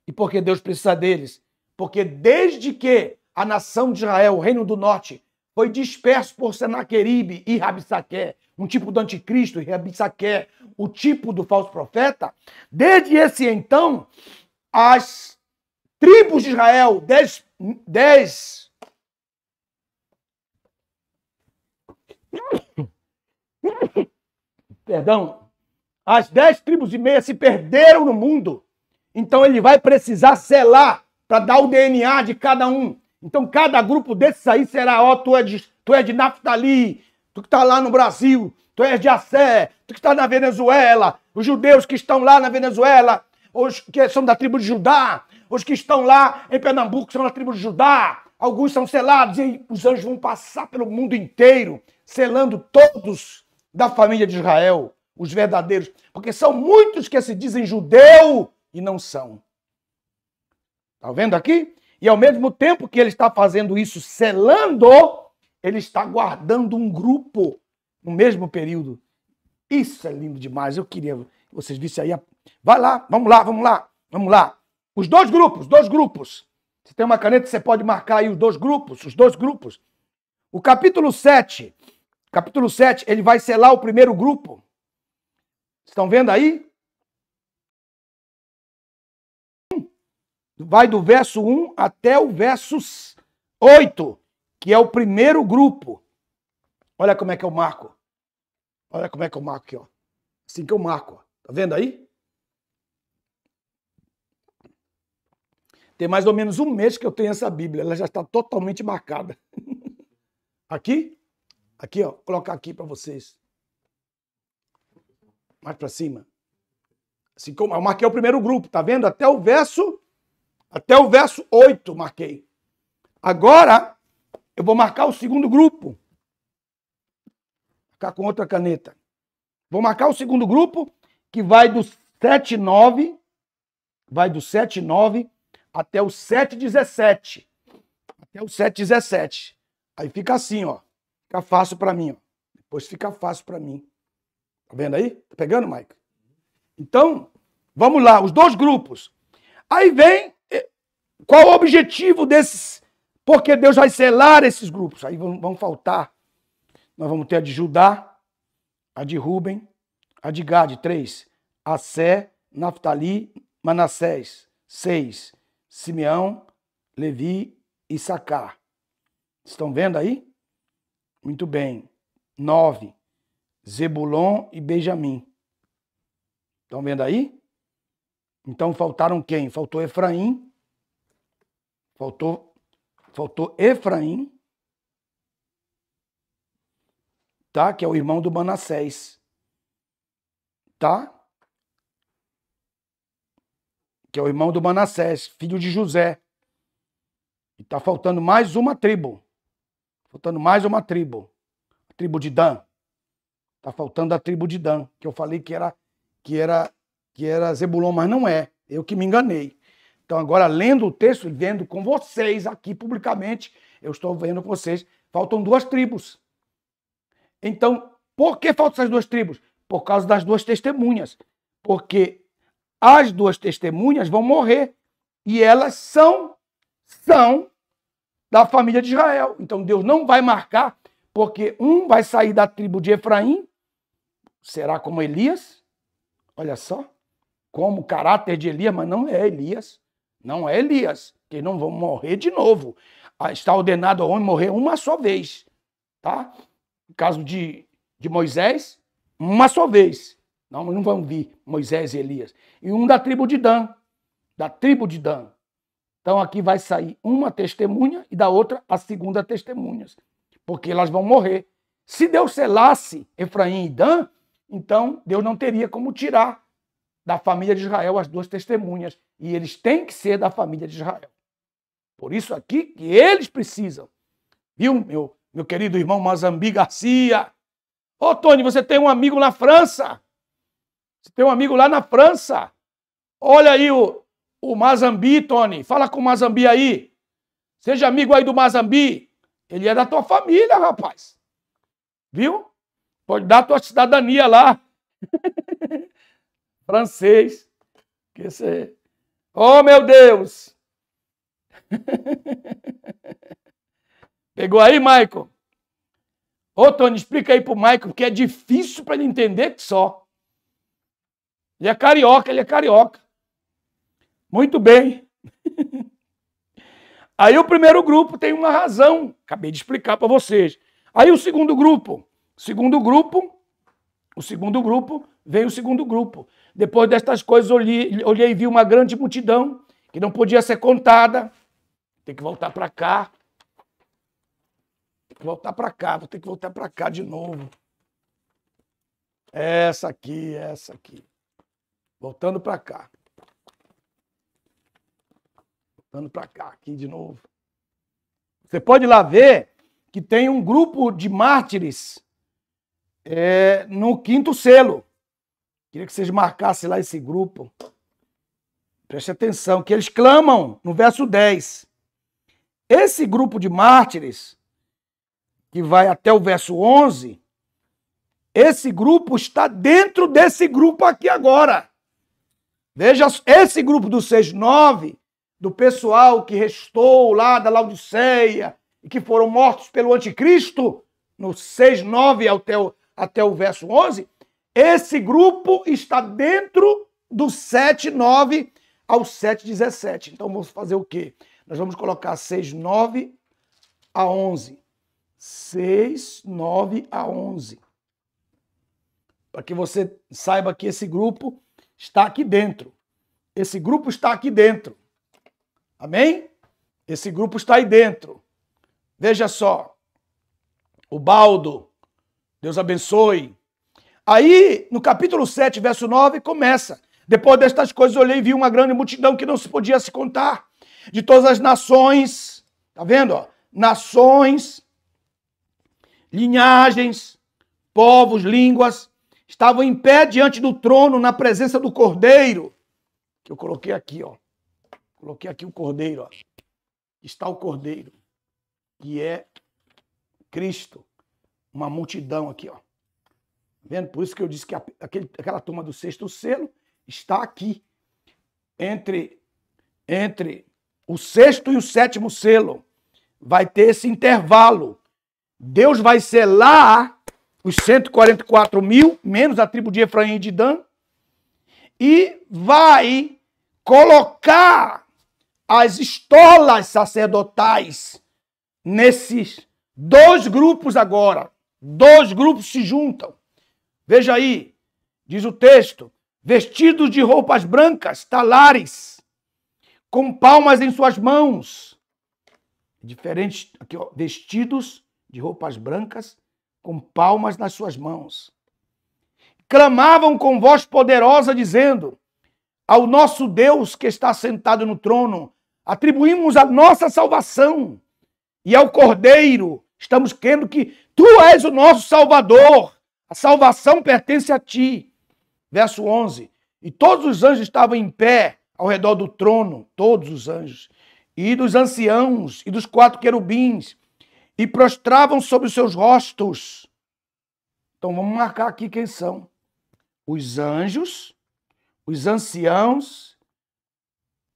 E por que Deus precisa deles? Porque desde que a nação de Israel, o reino do norte, foi disperso por Senaqueribe e Rabissaque, um tipo do anticristo, e Rabissaque, o tipo do falso profeta, desde esse então, as tribos de Israel, 10 as 10 tribos e meia se perderam no mundo. Então ele vai precisar selar para dar o DNA de cada um. Então cada grupo desses aí será, ó, tu é de Naftali, tu que está lá no Brasil, tu és de Assé, tu que está na Venezuela, os judeus que estão lá na Venezuela, os que são da tribo de Judá, os que estão lá em Pernambuco são da tribo de Judá, alguns são selados e os anjos vão passar pelo mundo inteiro, selando todos da família de Israel, os verdadeiros, porque são muitos que se dizem judeu e não são. Está vendo aqui? E ao mesmo tempo que ele está fazendo isso, selando, ele está guardando um grupo no mesmo período. Isso é lindo demais. Eu queria que vocês vissem aí. Vai lá, vamos lá. Os dois grupos. Você tem uma caneta, você pode marcar aí os dois grupos. O capítulo 7, ele vai selar o primeiro grupo. Estão vendo aí? Vai do verso 1 até o verso 8, que é o primeiro grupo. Olha como é que eu marco. Olha como é que eu marco aqui, ó. Assim que eu marco, ó. Tá vendo aí? Tem mais ou menos um mês que eu tenho essa Bíblia. Ela já está totalmente marcada. Aqui, ó. Vou colocar aqui para vocês. Mais para cima. Assim como eu marquei o primeiro grupo, tá vendo? Até o verso 8 marquei. Agora, eu vou marcar o segundo grupo. Vou marcar com outra caneta. Vou marcar o segundo grupo, que vai do 7:9, até o 7:17. Até o 7:17. Aí fica assim, ó. Fica fácil para mim, ó. Depois fica fácil para mim. Tá vendo aí? Tá pegando, Mike? Então, vamos lá, os dois grupos. Aí vem qual o objetivo desses? Porque Deus vai selar esses grupos. Aí vão faltar. Nós vamos ter a de Judá, a de Ruben, a de Gade, 3. Assé, Naftali, Manassés, 6. Simeão, Levi e Issacar. Estão vendo aí? Muito bem. 9. Zebulon e Benjamim. Estão vendo aí? Então faltaram quem? Faltou Efraim. Faltou Efraim, tá? Que é o irmão do Manassés, tá? Que é o irmão do Manassés, filho de José. E tá faltando mais uma tribo. A tribo de Dan. Tá faltando a tribo de Dan, que eu falei que era Zebulon, mas não é. Eu que me enganei. Então, agora, lendo o texto e vendo com vocês aqui publicamente, eu estou vendo com vocês, faltam 2 tribos. Então, por que faltam essas 2 tribos? Por causa das 2 testemunhas. Porque as 2 testemunhas vão morrer e elas são da família de Israel. Então, Deus não vai marcar, porque um vai sair da tribo de Efraim, será como Elias? Olha só, como o caráter de Elias, mas não é Elias. Não é Elias, que não vão morrer de novo. Está ordenado ao homem morrer uma só vez, tá? No caso de Moisés, uma só vez. Não vão vir Moisés e Elias. E um da tribo de Dan. Então aqui vai sair uma testemunha e da outra a segunda testemunha. Porque elas vão morrer. Se Deus selasse Efraim e Dan, então Deus não teria como tirar da família de Israel as 2 testemunhas. E eles têm que ser da família de Israel. Por isso aqui que eles precisam. Viu, meu querido irmão Mazambi Garcia? Ô, Tony, você tem um amigo na França. Você tem um amigo lá na França. Olha aí o Mazambi, Tony. Fala com o Mazambi aí. Seja amigo aí do Mazambi. Ele é da tua família, rapaz. Viu? Pode dar a tua cidadania lá. Francês. Que você... Oh, meu Deus! Pegou aí, Michael? Ô, Tony, explica aí pro Michael, porque é difícil para ele entender que só. Ele é carioca. Muito bem. Aí o primeiro grupo tem uma razão. Acabei de explicar para vocês. Aí o segundo grupo. Vem o segundo grupo. Depois destas coisas, olhei e vi uma grande multidão que não podia ser contada. Tem que voltar para cá. Vou ter que voltar para cá de novo. Essa aqui. Voltando para cá. Aqui de novo. Você pode ir lá ver que tem um grupo de mártires no 5º selo. Queria que vocês marcassem lá esse grupo. Preste atenção, que eles clamam no verso 10. Esse grupo de mártires, que vai até o verso 11, esse grupo está dentro desse grupo aqui agora. Veja, esse grupo do 6:9, do pessoal que restou lá da Laodiceia e que foram mortos pelo anticristo, no 6:9 até o verso 11, esse grupo está dentro do 7:9 ao 7:17. Então vamos fazer o quê? Nós vamos colocar 6:9 a 11. 6:9 a 11. Para que você saiba que esse grupo está aqui dentro. Esse grupo está aqui dentro. Amém? Esse grupo está aí dentro. Veja só. O Baldo. Deus abençoe. Aí, no capítulo 7, verso 9, começa. Depois destas coisas, olhei e vi uma grande multidão que não se podia se contar. De todas as nações. Tá vendo? Ó? Nações, linhagens, povos, línguas, estavam em pé diante do trono, na presença do Cordeiro. Que eu coloquei aqui, ó. Coloquei aqui o Cordeiro, ó. Está o Cordeiro, que é Cristo. Uma multidão aqui, ó. Vendo? Por isso que eu disse que aquela turma do 6º selo está aqui. Entre o 6º e o 7º selo. Vai ter esse intervalo. Deus vai selar os 144 mil, menos a tribo de Efraim e de Dan, e vai colocar as estolas sacerdotais nesses dois grupos agora. 2 grupos se juntam. Veja aí, diz o texto, vestidos de roupas brancas, talares, com palmas em suas mãos. Diferente, aqui ó, vestidos de roupas brancas, com palmas nas suas mãos. Clamavam com voz poderosa, dizendo, ao nosso Deus que está sentado no trono, atribuímos a nossa salvação. E ao Cordeiro, estamos crendo que tu és o nosso Salvador. A salvação pertence a ti. Verso 11. E todos os anjos estavam em pé ao redor do trono, todos os anjos, e dos anciãos, e dos 4 querubins, e prostravam sobre os seus rostos. Então vamos marcar aqui quem são. Os anjos, os anciãos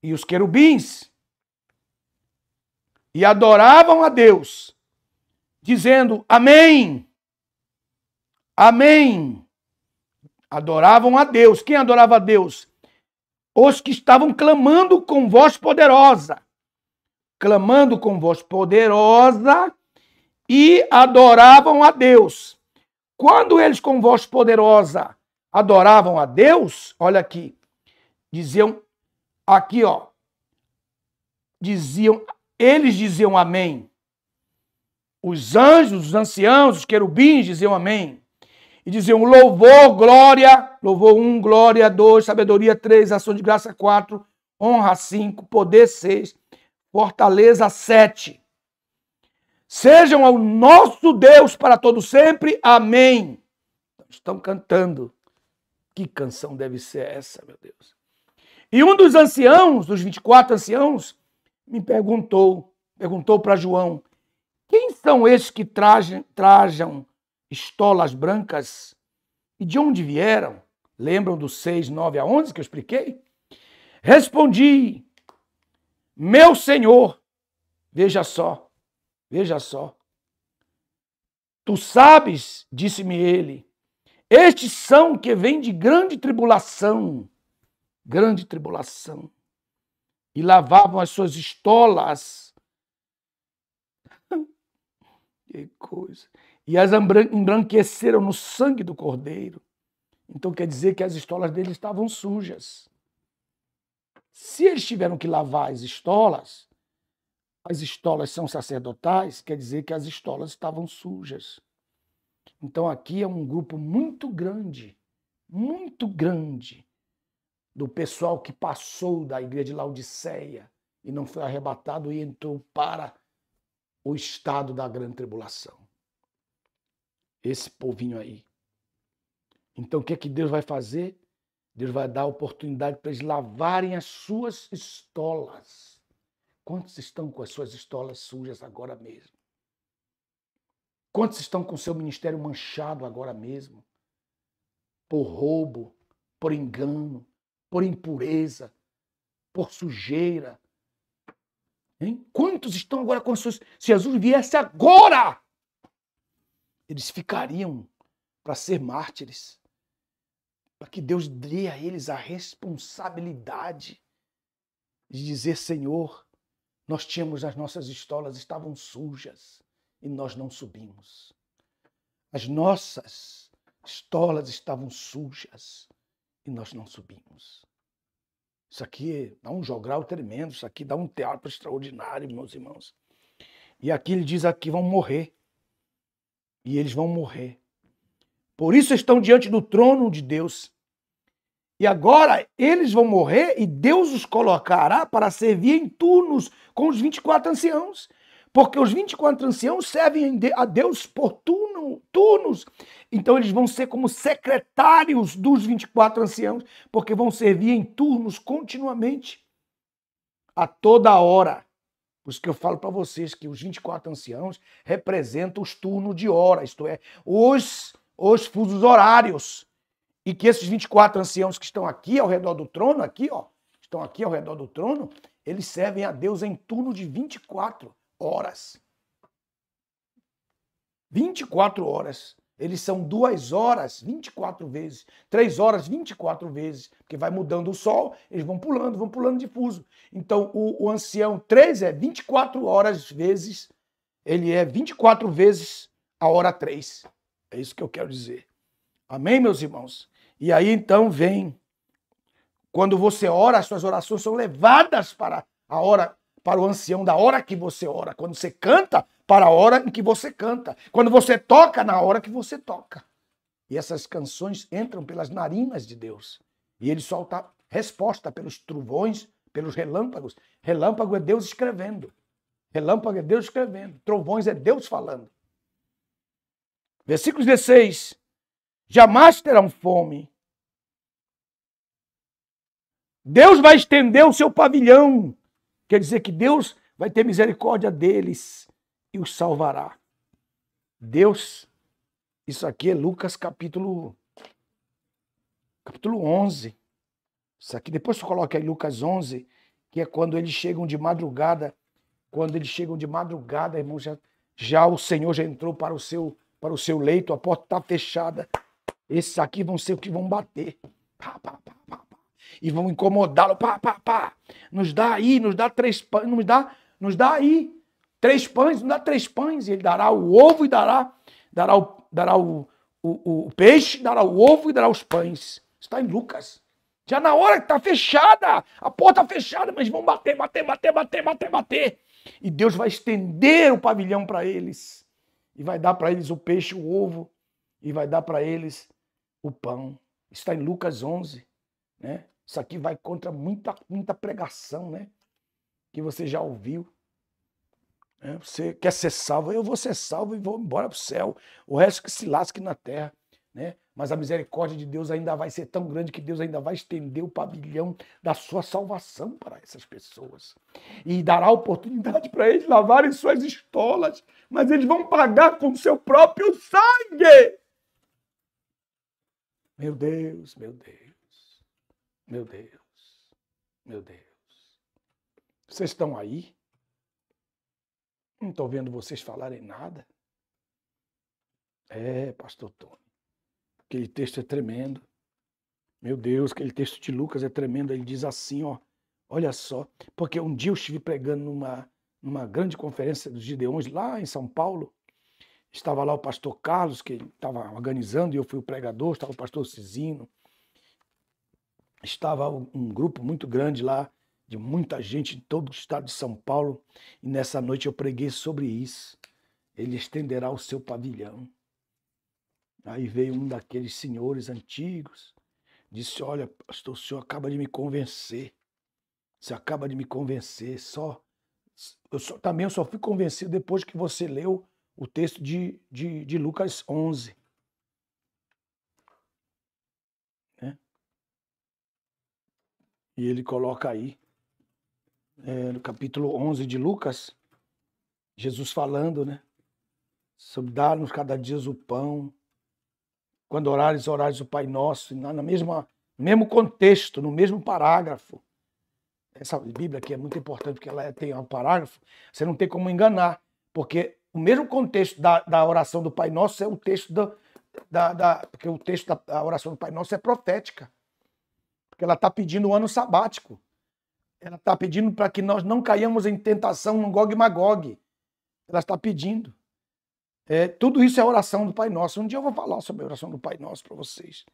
e os querubins. E adoravam a Deus, dizendo, amém. Amém. Adoravam a Deus. Quem adorava a Deus? Os que estavam clamando com voz poderosa. Clamando com voz poderosa e adoravam a Deus. Quando eles com voz poderosa adoravam a Deus, olha aqui, diziam, aqui ó, eles diziam amém. Os anjos, os anciãos, os querubins diziam amém. E diziam louvor, glória, louvor 1, glória 2, sabedoria 3, ação de graça 4, honra 5, poder 6, fortaleza 7. Sejam ao nosso Deus para todo sempre. Amém. Estão cantando. Que canção deve ser essa, meu Deus? E um dos anciãos, dos 24 anciãos, me perguntou para João, quem são esses que trajam estolas brancas. E de onde vieram? Lembram do 6, 9 a 11 que eu expliquei? Respondi, meu senhor, veja só, tu sabes, disse-me ele, estes são que vêm de grande tribulação, e lavavam as suas estolas. Que coisa. E as embranqueceram no sangue do cordeiro. Então quer dizer que as estolas deles estavam sujas. Se eles tiveram que lavar as estolas são sacerdotais, quer dizer que as estolas estavam sujas. Então aqui é um grupo muito grande do pessoal que passou da igreja de Laodiceia e não foi arrebatado e entrou para o estado da grande tribulação. Esse povinho aí. Então o que é que Deus vai fazer? Deus vai dar oportunidade para eles lavarem as suas estolas. Quantos estão com as suas estolas sujas agora mesmo? Quantos estão com o seu ministério manchado agora mesmo? Por roubo, por engano, por impureza, por sujeira. Hein? Quantos estão agora com as suas... Se Jesus viesse agora, eles ficariam para ser mártires. Para que Deus dê a eles a responsabilidade de dizer, Senhor, nós tínhamos as nossas estolas, estavam sujas e nós não subimos. As nossas estolas estavam sujas e nós não subimos. Isso aqui dá um jogral tremendo, isso aqui dá um teatro extraordinário, meus irmãos. E aqui ele diz aqui, vão morrer. E eles vão morrer. Por isso estão diante do trono de Deus. E agora eles vão morrer e Deus os colocará para servir em turnos com os 24 anciãos. Porque os 24 anciãos servem a Deus por turnos. Então eles vão ser como secretários dos 24 anciãos, porque vão servir em turnos continuamente, a toda hora. Por isso que eu falo para vocês que os 24 anciãos representam os turnos de hora, isto é, os fusos horários. E que esses 24 anciãos que estão aqui ao redor do trono, estão aqui ao redor do trono, eles servem a Deus em turno de 24 horas. 24 horas. Eles são 2 horas, 24 vezes. 3 horas, 24 vezes. Porque vai mudando o sol, eles vão pulando de fuso. Então, o ancião 3 é 24 horas vezes, ele é 24 vezes a hora 3. É isso que eu quero dizer. Amém, meus irmãos? E aí, então, vem. Quando você ora, as suas orações são levadas para a hora, para o ancião da hora que você ora. Quando você canta, para a hora em que você canta. Quando você toca, na hora que você toca. E essas canções entram pelas narinas de Deus. E ele solta resposta pelos trovões, pelos relâmpagos. Relâmpago é Deus escrevendo. Relâmpago é Deus escrevendo. Trovões é Deus falando. Versículo 16. Jamais terão fome. Deus vai estender o seu pavilhão. Quer dizer que Deus vai ter misericórdia deles e os salvará. Deus, isso aqui é Lucas capítulo 11. Isso aqui, depois você coloca aí Lucas 11, que é quando eles chegam de madrugada. Quando eles chegam de madrugada, irmão, já o Senhor já entrou para o seu leito, a porta está fechada. Esses aqui vão ser o que vão bater. Pá, pá, pá, pá, pá. E vão incomodá-lo. Pá, pá, pá. Nos dá aí, nos dá 3 pães. Nos dá aí 3 pães, nos dá 3 pães. E ele dará o ovo e dará o peixe, dará o ovo e dará os pães. Está em Lucas. Já na hora que está fechada, a porta fechada, mas vão bater. E Deus vai estender o pavilhão para eles. E vai dar para eles o peixe, o ovo. E vai dar para eles o pão. Está em Lucas 11. Né? Isso aqui vai contra muita pregação, né? Que você já ouviu. Você quer ser salvo? Eu vou ser salvo e vou embora para o céu. O resto que se lasque na terra. né? Mas a misericórdia de Deus ainda vai ser tão grande que Deus ainda vai estender o pavilhão da sua salvação para essas pessoas. E dará oportunidade para eles lavarem suas estolas, mas eles vão pagar com seu próprio sangue. Meu Deus, meu Deus, meu Deus, meu Deus. Vocês estão aí? Não estou vendo vocês falarem nada. Pastor Tony, aquele texto é tremendo. Meu Deus, aquele texto de Lucas é tremendo. Ele diz assim, ó, olha só, porque um dia eu estive pregando numa grande conferência dos Gideões lá em São Paulo. Estava lá o pastor Carlos, que estava organizando, e eu fui o pregador, estava o pastor Cisino. Estava um grupo muito grande lá, de muita gente de todo o estado de São Paulo, e nessa noite eu preguei sobre isso. Ele estenderá o seu pavilhão. Aí veio um daqueles senhores antigos, disse, olha, pastor, o senhor acaba de me convencer. Você acaba de me convencer. Também eu só fui convencido depois que você leu o texto de Lucas 11. Né? E ele coloca aí, no capítulo 11 de Lucas, Jesus falando, né? Sobre dar-nos cada dia o pão. Quando orares o Pai Nosso, no mesmo contexto, no mesmo parágrafo. Essa Bíblia aqui é muito importante, porque ela tem um parágrafo, você não tem como enganar, porque o mesmo contexto da oração do Pai Nosso é o texto porque o texto da oração do Pai Nosso é profética. Porque ela está pedindo um ano sabático. Ela está pedindo para que nós não caiamos em tentação no Gog e Magog. Ela está pedindo. Tudo isso é a oração do Pai Nosso. Um dia eu vou falar sobre a oração do Pai Nosso para vocês.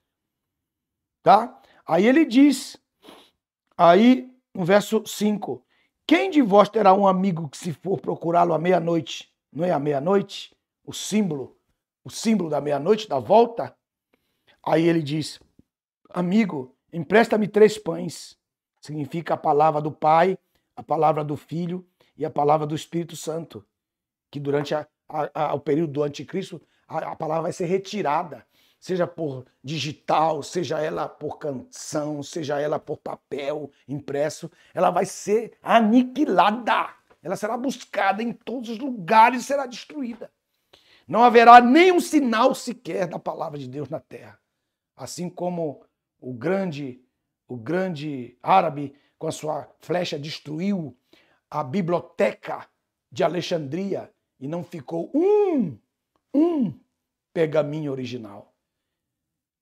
Tá? Aí ele diz, aí no verso 5, quem de vós terá um amigo que se for procurá-lo à meia-noite? Não é à meia-noite? O símbolo da meia-noite, da volta? Aí ele diz, amigo, empresta-me 3 pães. Significa a palavra do Pai, a palavra do Filho e a palavra do Espírito Santo. Que durante o período do anticristo, a palavra vai ser retirada, seja por digital, seja ela por canção, seja ela por papel impresso, ela vai ser aniquilada. Ela será buscada em todos os lugares e será destruída. Não haverá nenhum sinal sequer da palavra de Deus na terra. Assim como o grande árabe, com a sua flecha, destruiu a biblioteca de Alexandria, e não ficou um pergaminho original.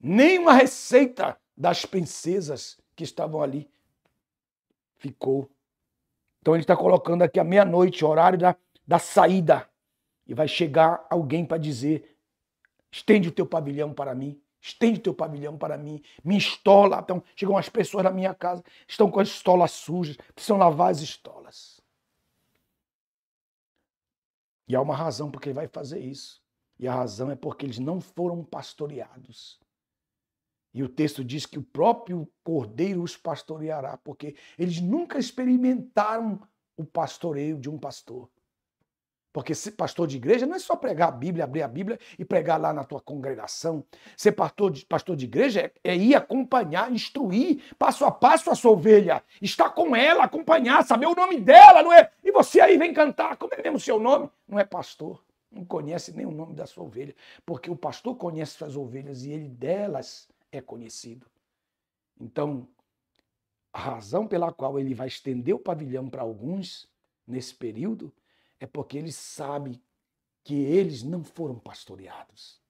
Nem uma receita das princesas que estavam ali ficou. Então ele está colocando aqui à meia-noite, horário da saída. E vai chegar alguém para dizer, estende o teu pavilhão para mim, estende o teu pavilhão para mim, me estola. Então, chegam as pessoas na minha casa, estão com as estolas sujas, precisam lavar as estolas. E há uma razão porque ele vai fazer isso. E a razão é porque eles não foram pastoreados. E o texto diz que o próprio Cordeiro os pastoreará, porque eles nunca experimentaram o pastoreio de um pastor. Porque ser pastor de igreja não é só pregar a Bíblia, abrir a Bíblia e pregar lá na tua congregação. Ser pastor de igreja é ir acompanhar, instruir passo a passo a sua ovelha. Estar com ela, acompanhar, saber o nome dela, não é? E você aí vem cantar, como é mesmo o seu nome? Não é pastor, não conhece nem o nome da sua ovelha. Porque o pastor conhece suas ovelhas e ele delas é conhecido. Então, a razão pela qual ele vai estender o pavilhão para alguns nesse período é porque ele sabe que eles não foram pastoreados.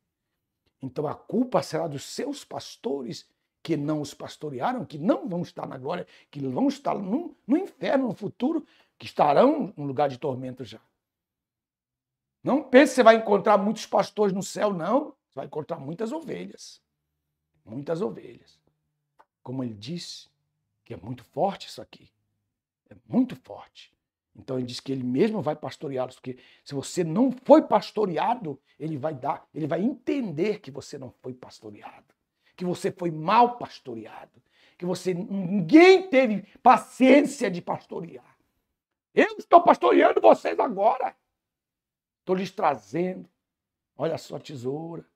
Então a culpa será dos seus pastores que não os pastorearam, que não vão estar na glória, que vão estar no inferno no futuro, que estarão no lugar de tormento já. Não pense que você vai encontrar muitos pastores no céu, não. Você vai encontrar muitas ovelhas. Muitas ovelhas. Como ele disse, que é muito forte isso aqui. É muito forte. Então ele diz que ele mesmo vai pastoreá-los, porque se você não foi pastoreado, ele vai entender que você não foi pastoreado, que você foi mal pastoreado, que ninguém teve paciência de pastorear. Eu estou pastoreando vocês agora. Estou lhes trazendo. Olha só a tesoura.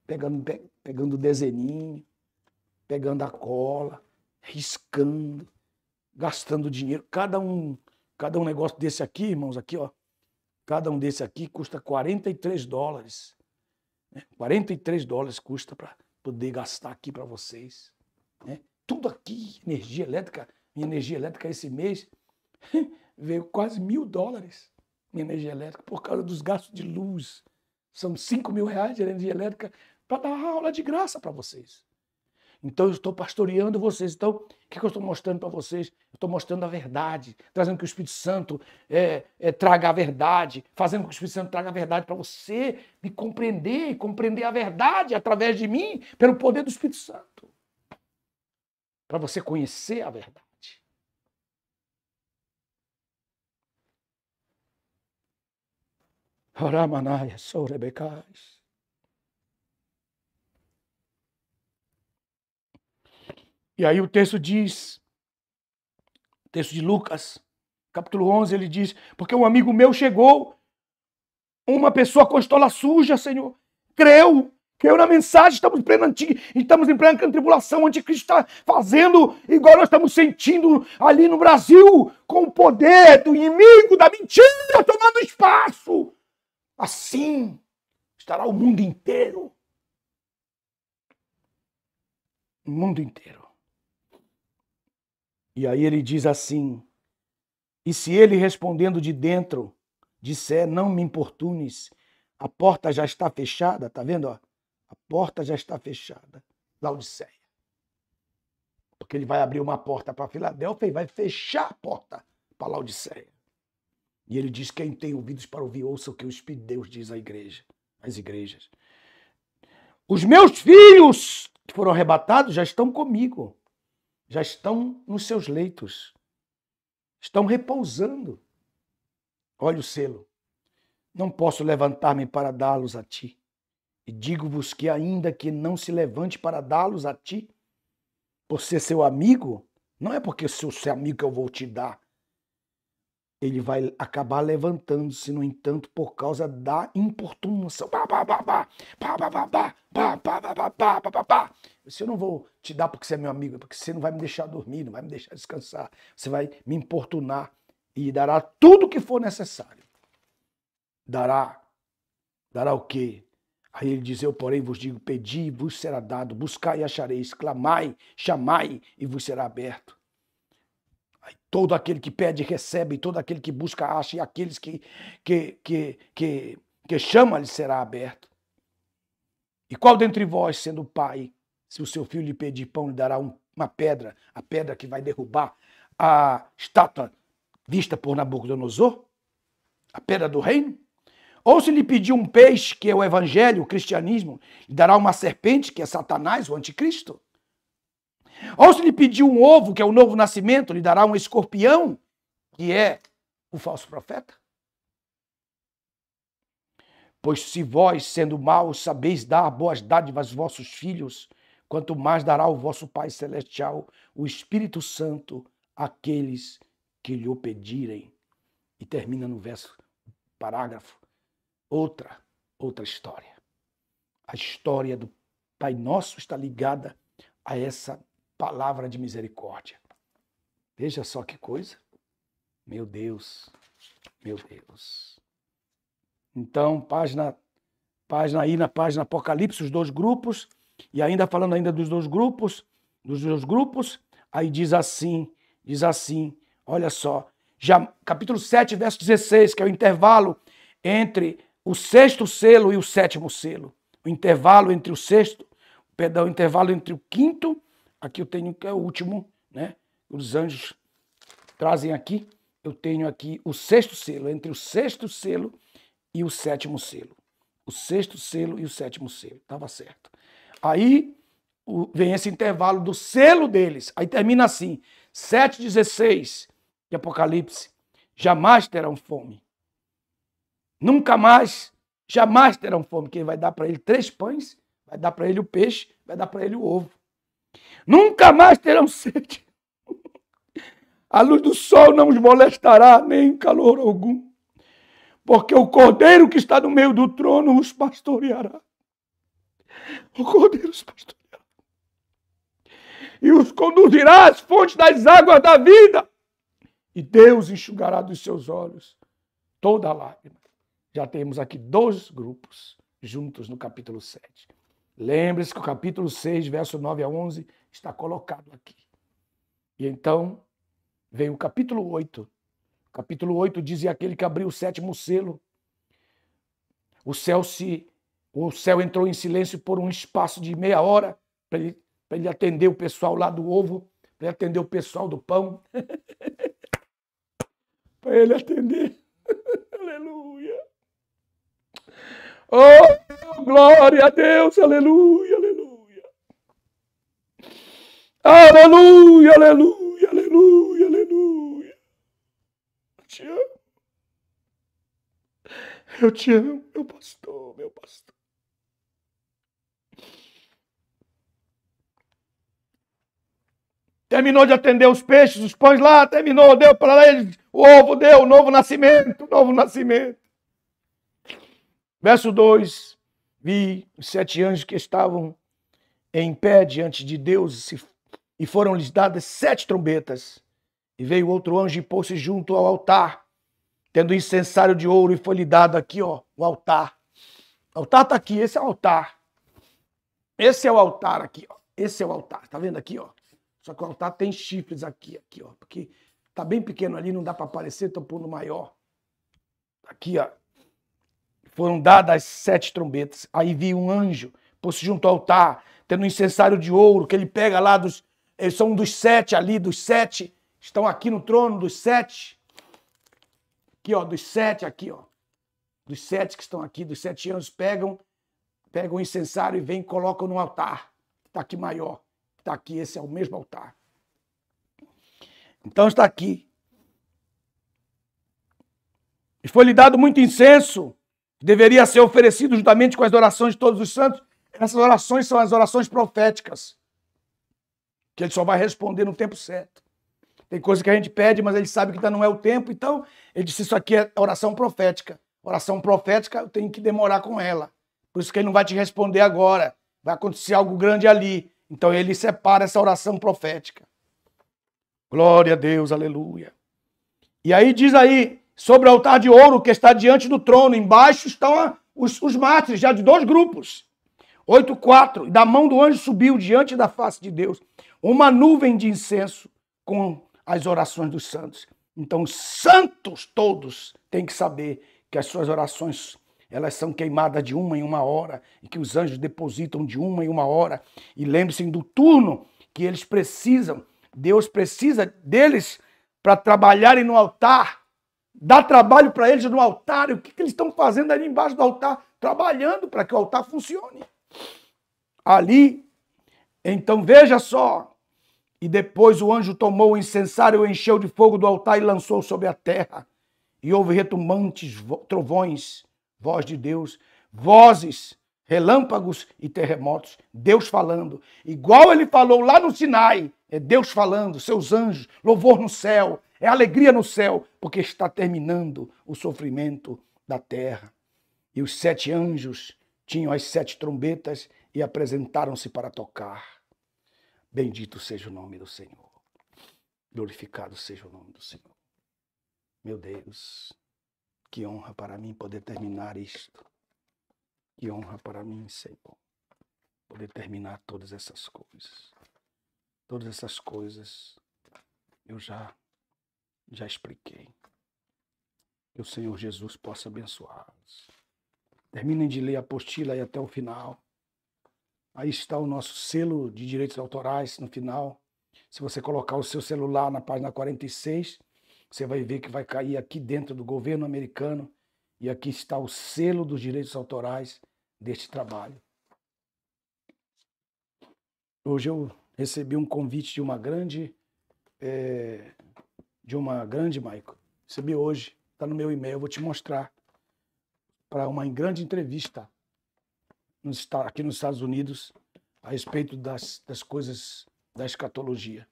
pegando o desenhinho, pegando a cola, riscando, gastando dinheiro. Cada um negócio desse aqui, irmãos, aqui, ó. Cada um desse aqui custa $43. Né? $43 custa para poder gastar aqui para vocês. Né? Tudo aqui, energia elétrica. Minha energia elétrica esse mês veio quase $1.000. Minha energia elétrica por causa dos gastos de luz. São R$5.000 de energia elétrica para dar aula de graça para vocês. Então eu estou pastoreando vocês. Então o que eu estou mostrando para vocês? Eu estou mostrando a verdade, trazendo que o Espírito Santo traga a verdade, fazendo que o Espírito Santo traga a verdade para você me compreender e compreender a verdade através de mim, pelo poder do Espírito Santo. Para você conhecer a verdade. Oramanaya, Sorebecais. E aí o texto diz, texto de Lucas, capítulo 11, ele diz, porque um amigo meu chegou, uma pessoa com estola suja, Senhor, creu na mensagem, estamos em plena tribulação, o anticristo está fazendo igual nós estamos sentindo ali no Brasil, com o poder do inimigo, da mentira, tomando espaço. Assim estará o mundo inteiro. O mundo inteiro. E aí ele diz assim, e se ele respondendo de dentro, disser, não me importunes, a porta já está fechada, tá vendo? Ó? A porta já está fechada, Laodiceia. Porque ele vai abrir uma porta para Filadélfia e vai fechar a porta para Laodiceia. E ele diz, quem tem ouvidos para ouvir, ouça o que o Espírito de Deus diz à igreja, às igrejas. Os meus filhos que foram arrebatados já estão comigo. Já estão nos seus leitos. Estão repousando. Olha o selo. Não posso levantar-me para dá-los a ti. E digo-vos que ainda que não se levante para dá-los a ti, por ser seu amigo, não é porque sou seu amigo que eu vou te dar. Ele vai acabar levantando-se, no entanto, por causa da importunação. Se eu não vou te dar porque você é meu amigo, é porque você não vai me deixar dormir, não vai me deixar descansar. Você vai me importunar e dará tudo o que for necessário. Dará o quê? Aí ele diz, eu porém vos digo, pedi e vos será dado, buscai e achareis, clamai, chamai e vos será aberto. Todo aquele que pede, recebe, todo aquele que busca, acha, e aqueles que chama, lhe será aberto. E qual dentre vós, sendo pai, se o seu filho lhe pedir pão, lhe dará uma pedra, a pedra que vai derrubar a estátua vista por Nabucodonosor? A pedra do reino? Ou se lhe pedir um peixe, que é o evangelho, o cristianismo, lhe dará uma serpente, que é Satanás, o anticristo? Ou se lhe pedir um ovo, que é o novo nascimento, lhe dará um escorpião, que é o falso profeta? Pois se vós, sendo maus, sabeis dar boas dádivas aos vossos filhos, quanto mais dará o vosso Pai Celestial, o Espírito Santo, àqueles que lhe o pedirem. E termina no parágrafo, outra história. A história do Pai Nosso está ligada a essa palavra de misericórdia. Veja só que coisa. Meu Deus, meu Deus. Então, página aí na página Apocalipse, os dois grupos, e ainda falando ainda dos dois grupos, aí diz assim, olha só, já capítulo 7, verso 16, que é o intervalo entre o sexto selo e o sétimo selo. O intervalo entre o intervalo entre o quinto, aqui eu tenho que é o último, né? Os anjos trazem aqui, eu tenho aqui o sexto selo, entre o sexto selo e o sétimo selo. O sexto selo e o sétimo selo, estava certo. Aí vem esse intervalo do selo deles, aí termina assim, 7,16 de Apocalipse, jamais terão fome. Nunca mais, jamais terão fome, que ele vai dar para ele 3 pães, vai dar para ele o peixe, vai dar para ele o ovo. Nunca mais terão sede. A luz do sol não os molestará, nem calor algum, porque o Cordeiro que está no meio do trono os pastoreará. O Cordeiro os pastoreará. E os conduzirá às fontes das águas da vida. E Deus enxugará dos seus olhos toda a lágrima. Já temos aqui 2 grupos juntos no capítulo 7. Lembre-se que o capítulo 6, verso 9 a 11, está colocado aqui. E então vem o capítulo 8. O capítulo 8 diz: e aquele que abriu o 7º selo, o céu entrou em silêncio por um espaço de meia hora para ele atender o pessoal lá do ovo, para ele atender o pessoal do pão, para ele atender. Aleluia. Oh, glória a Deus, aleluia, aleluia. Aleluia, aleluia, aleluia, aleluia. Eu te amo. Eu te amo, meu pastor, meu pastor. Terminou de atender os peixes, os pães lá, terminou, deu para eles, o ovo deu, novo nascimento, novo nascimento. Verso 2, vi os 7 anjos que estavam em pé diante de Deus e foram-lhes dadas 7 trombetas. E veio outro anjo e pôs-se junto ao altar, tendo incensário de ouro, e foi-lhe dado aqui, ó, o altar. O altar está aqui, esse é o altar. Esse é o altar aqui, ó. Esse é o altar, tá vendo aqui, ó? Só que o altar tem chifres aqui, ó, porque tá bem pequeno ali, não dá para aparecer, tô pondo maior. Aqui, ó. Foram dadas as 7 trombetas. Aí vi um anjo, pôs-se junto ao altar, tendo um incensário de ouro, que ele pega lá dos... Eles são dos 7 ali, dos 7, estão aqui no trono, dos 7. Aqui, ó, dos 7 aqui, ó. Dos 7 que estão aqui, dos 7 anjos, pegam o incensário e vêm e colocam no altar. Está aqui maior. Está aqui, esse é o mesmo altar. Então está aqui. E foi-lhe dado muito incenso, que deveria ser oferecido juntamente com as orações de todos os santos. Essas orações são as orações proféticas, que ele só vai responder no tempo certo. Tem coisa que a gente pede, mas ele sabe que ainda não é o tempo, então ele disse: isso aqui é oração profética. Oração profética, eu tenho que demorar com ela. Por isso que ele não vai te responder agora. Vai acontecer algo grande ali. Então ele separa essa oração profética. Glória a Deus, aleluia. E aí diz aí, sobre o altar de ouro que está diante do trono, embaixo estão os mártires, já de 2 grupos. 8:4. E da mão do anjo subiu diante da face de Deus uma nuvem de incenso com as orações dos santos. Então os santos todos têm que saber que as suas orações, elas são queimadas de 1 em 1 hora, e que os anjos depositam de 1 em 1 hora. E lembre-se do turno que eles precisam. Deus precisa deles para trabalharem no altar. Dá trabalho para eles no altar. E o que eles estão fazendo ali embaixo do altar? Trabalhando para que o altar funcione. Ali, então veja só. E depois o anjo tomou o incensário, o encheu de fogo do altar e lançou sobre a terra. E houve retumbantes, trovões, voz de Deus, vozes, relâmpagos e terremotos. Deus falando. Igual ele falou lá no Sinai. É Deus falando, seus anjos, louvor no céu. É alegria no céu, porque está terminando o sofrimento da terra. E os 7 anjos tinham as 7 trombetas e apresentaram-se para tocar. Bendito seja o nome do Senhor. Glorificado seja o nome do Senhor. Meu Deus, que honra para mim poder terminar isto. Que honra para mim, Senhor, poder terminar todas essas coisas. Todas essas coisas eu já expliquei. Que o Senhor Jesus possa abençoá-los. Terminem de ler a apostila aí até o final. Aí está o nosso selo de direitos autorais no final. Se você colocar o seu celular na página 46, você vai ver que vai cair aqui dentro do governo americano. E aqui está o selo dos direitos autorais deste trabalho. Hoje eu recebi um convite de uma grande, Maico. Recebi hoje, está no meu e-mail, eu vou te mostrar. Para uma grande entrevista aqui nos Estados Unidos a respeito das coisas da escatologia.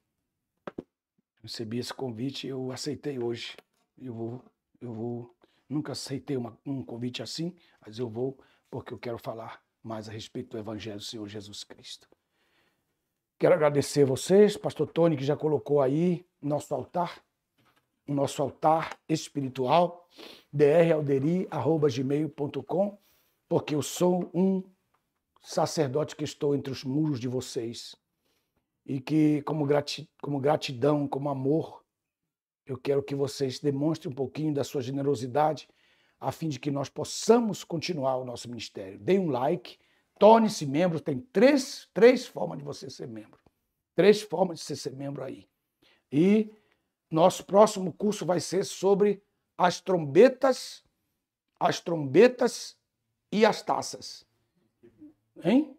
Recebi esse convite e eu aceitei hoje. Eu vou. Nunca aceitei um convite assim, mas eu vou porque eu quero falar mais a respeito do Evangelho do Senhor Jesus Cristo. Quero agradecer a vocês, pastor Tony, que já colocou aí o nosso altar espiritual, dralderi@gmail.com, porque eu sou um sacerdote que estou entre os muros de vocês. E que, como gratidão, como amor, eu quero que vocês demonstrem um pouquinho da sua generosidade, a fim de que nós possamos continuar o nosso ministério. Dê um like, torne-se membro, tem três formas de você ser membro. 3 formas de você ser membro aí. E nosso próximo curso vai ser sobre as trombetas e as taças. Hein?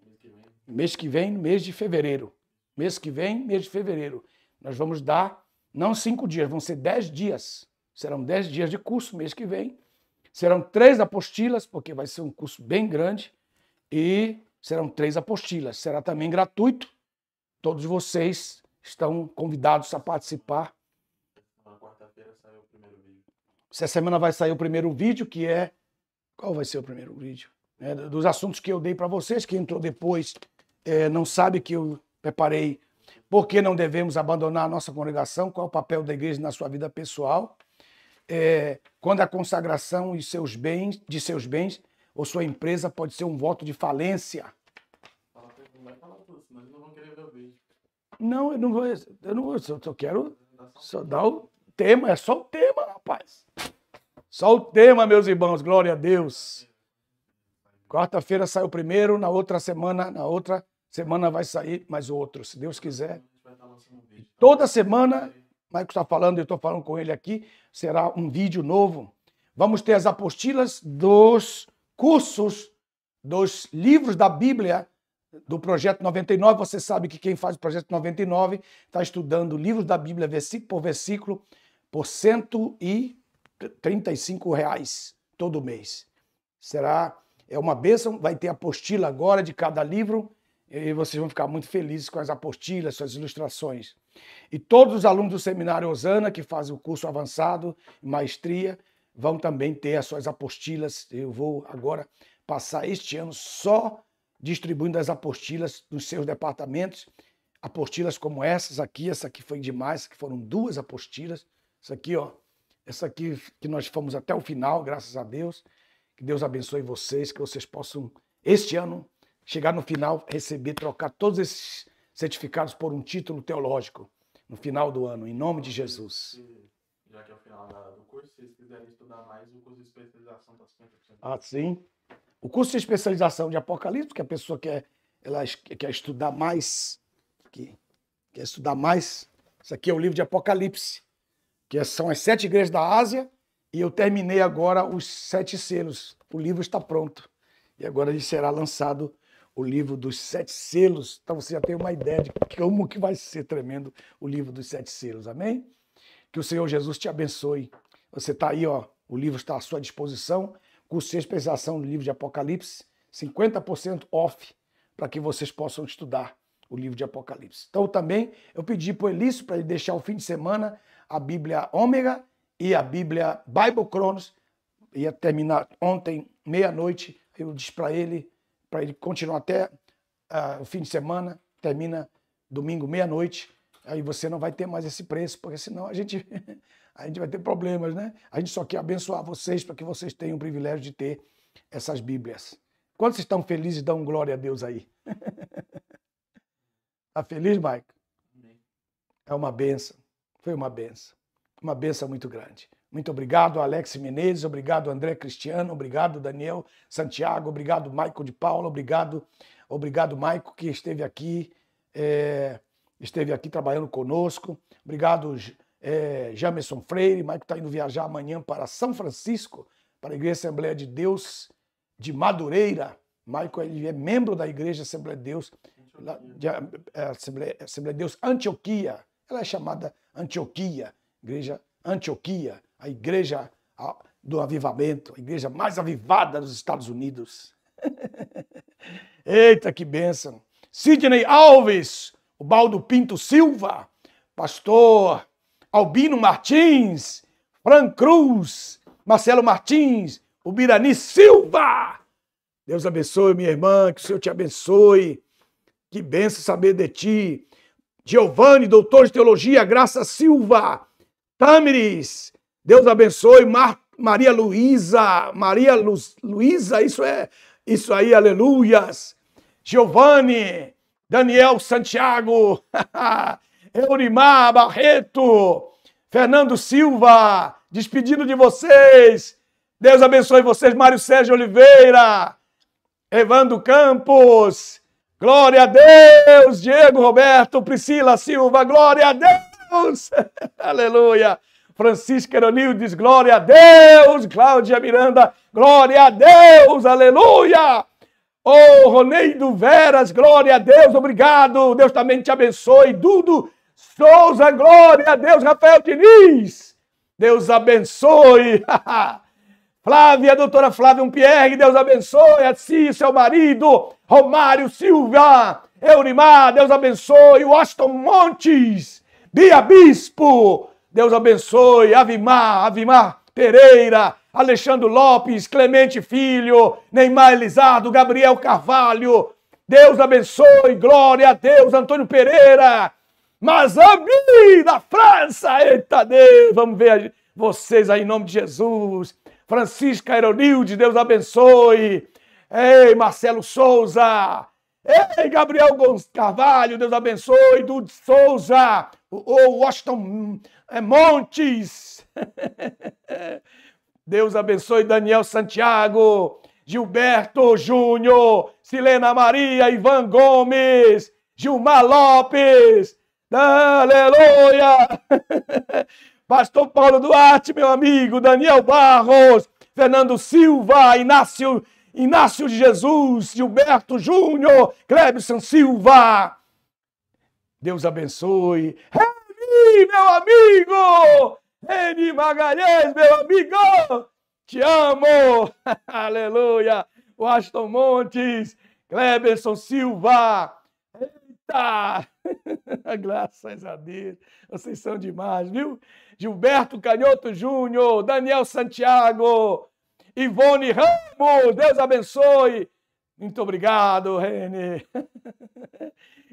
Mês que vem, mês de fevereiro. Mês que vem, mês de fevereiro. Nós vamos dar, não 5 dias, vão ser 10 dias. Serão 10 dias de curso mês que vem. Serão 3 apostilas, porque vai ser um curso bem grande. E serão 3 apostilas. Será também gratuito. Todos vocês estão convidados a participar. Na quarta-feira saiu o primeiro vídeo. Essa semana vai sair o primeiro vídeo, que é... Qual vai ser o primeiro vídeo? Dos assuntos que eu dei para vocês, que entrou depois, não sabe que eu preparei por que não devemos abandonar a nossa congregação, qual é o papel da igreja na sua vida pessoal, quando a consagração de seus bens ou sua empresa pode ser um voto de falência. Não vai falar tudo, senão eles não vão querer ver o vídeo. Não, eu não vou, eu só quero só dar o tema, é só o tema, rapaz. Só o tema, meus irmãos, glória a Deus. Quarta-feira sai o primeiro, na outra semana vai sair mais outro, se Deus quiser. Toda semana, Maico está falando, eu estou falando com ele aqui, será um vídeo novo. Vamos ter as apostilas dos cursos, dos livros da Bíblia, do Projeto 99. Você sabe que quem faz o Projeto 99 está estudando livros da Bíblia, versículo por versículo, por R$135 todo mês. É uma bênção, vai ter apostila agora de cada livro, e vocês vão ficar muito felizes com as apostilas, suas ilustrações. E todos os alunos do Seminário Osana, que fazem o curso avançado, maestria, vão também ter as suas apostilas. Eu vou agora passar este ano só distribuindo as apostilas nos seus departamentos. Apostilas como essa aqui foi demais, que foram 2 apostilas. Essa aqui que nós fomos até o final, graças a Deus. Que Deus abençoe vocês, que vocês possam, este ano, chegar no final, trocar todos esses certificados por um título teológico no final do ano, em nome de Jesus. Já que é o final do curso, se vocês quiserem estudar mais, o curso de especialização está 50%. Ah, sim. O curso de especialização de Apocalipse, que a pessoa quer estudar mais, quer estudar mais, isso aqui é o livro de Apocalipse, que são as 7 igrejas da Ásia, e eu terminei agora os 7 selos. O livro está pronto. E agora será lançado o livro dos 7 selos. Então você já tem uma ideia de como que vai ser tremendo o livro dos 7 selos. Amém? Que o Senhor Jesus te abençoe. Você está aí, ó, o livro está à sua disposição. Curso de especialização do livro de Apocalipse, 50% off, para que vocês possam estudar o livro de Apocalipse. Então também eu pedi para o Elício para ele deixar o fim de semana a Bíblia Ômega e a Bíblia Bible Cronos. Ia terminar ontem, meia-noite. Eu disse para ele continuar até o fim de semana, termina domingo, meia-noite. Aí você não vai ter mais esse preço, porque senão a gente vai ter problemas, né? A gente só quer abençoar vocês para que vocês tenham o privilégio de ter essas Bíblias. Quantos estão felizes, dão glória a Deus aí? Está feliz, Maico? É uma bênção. Foi uma bênção. Uma bênção muito grande. Muito obrigado, Alex Menezes, obrigado, André Cristiano, obrigado, Daniel Santiago, obrigado, Maico de Paula, obrigado, Maico, que esteve aqui trabalhando conosco, obrigado, Jamerson Freire. Maico está indo viajar amanhã para São Francisco, para a Igreja Assembleia de Deus de Madureira. Maico, ele é membro da Igreja Assembleia de Deus, Assembleia de Deus Antioquia. Ela é chamada Antioquia, Igreja Antioquia, a igreja do avivamento, a igreja mais avivada dos Estados Unidos. Eita, que bênção! Sidney Alves, o Baldo Pinto Silva, pastor Albino Martins, Fran Cruz, Marcelo Martins, o Birani Silva, Deus abençoe, minha irmã, que o Senhor te abençoe. Que benção saber de ti. Giovanni, doutor de teologia, Graça Silva, Tamiris, Deus abençoe. Maria Luísa, Luísa, isso aí, aleluias. Giovanni, Daniel Santiago, Eurimar Barreto, Fernando Silva, despedindo de vocês. Deus abençoe vocês. Mário Sérgio Oliveira, Evandro Campos, glória a Deus. Diego Roberto, Priscila Silva, glória a Deus. Aleluia. Francisca Eronildes, glória a Deus. Cláudia Miranda, glória a Deus. Aleluia. Oh, Roneiro Veras, glória a Deus, obrigado. Deus também te abençoe. Dudu Souza, glória a Deus. Rafael Diniz, Deus abençoe. Flávia, doutora Flávia Pierre, Deus abençoe. Assim, seu marido. Romário Silva, Eurimar, Deus abençoe. Washington Montes, Bia Bispo, Deus abençoe. Avimar Pereira, Alexandre Lopes, Clemente Filho, Neymar Elizardo, Gabriel Carvalho, Deus abençoe, glória a Deus. Antônio Pereira, Mazambi, da França, eita Deus, vamos ver vocês aí em nome de Jesus. Francisca Aeronilde, Deus abençoe. Ei, Marcelo Souza, ei, Gabriel Carvalho, Deus abençoe. Dudu Souza, o Washington Montes, Deus abençoe. Daniel Santiago, Gilberto Júnior, Silena Maria, Ivan Gomes, Gilmar Lopes, aleluia. Pastor Paulo Duarte, meu amigo, Daniel Barros, Fernando Silva, Inácio de Jesus, Gilberto Júnior, Clebson Silva, Deus abençoe. Reni, meu amigo, Reni Magalhães, meu amigo, te amo, aleluia. Washington Montes, Clebson Silva, eita, graças a Deus, vocês são demais, viu? Gilberto Canhoto Júnior, Daniel Santiago, Ivone Ramos, Deus abençoe. Muito obrigado, Rene.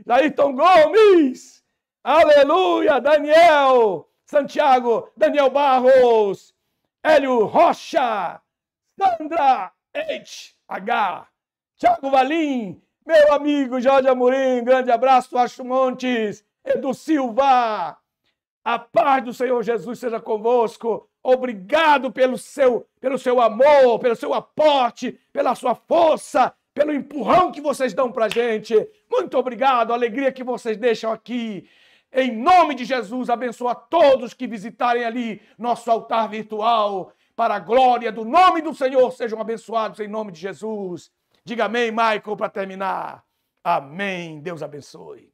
Laírton Gomes, aleluia. Daniel Santiago, Daniel Barros, Hélio Rocha, Sandra H, Thiago Valim, meu amigo Jorge Amorim, grande abraço. Washington Montes, Edu Silva, a paz do Senhor Jesus seja convosco. Obrigado pelo seu amor, pelo seu aporte, pela sua força, pelo empurrão que vocês dão pra gente. Muito obrigado, a alegria que vocês deixam aqui. Em nome de Jesus, abençoa todos que visitarem ali nosso altar virtual. Para a glória do nome do Senhor, sejam abençoados em nome de Jesus. Diga amém, Michael, para terminar. Amém. Deus abençoe.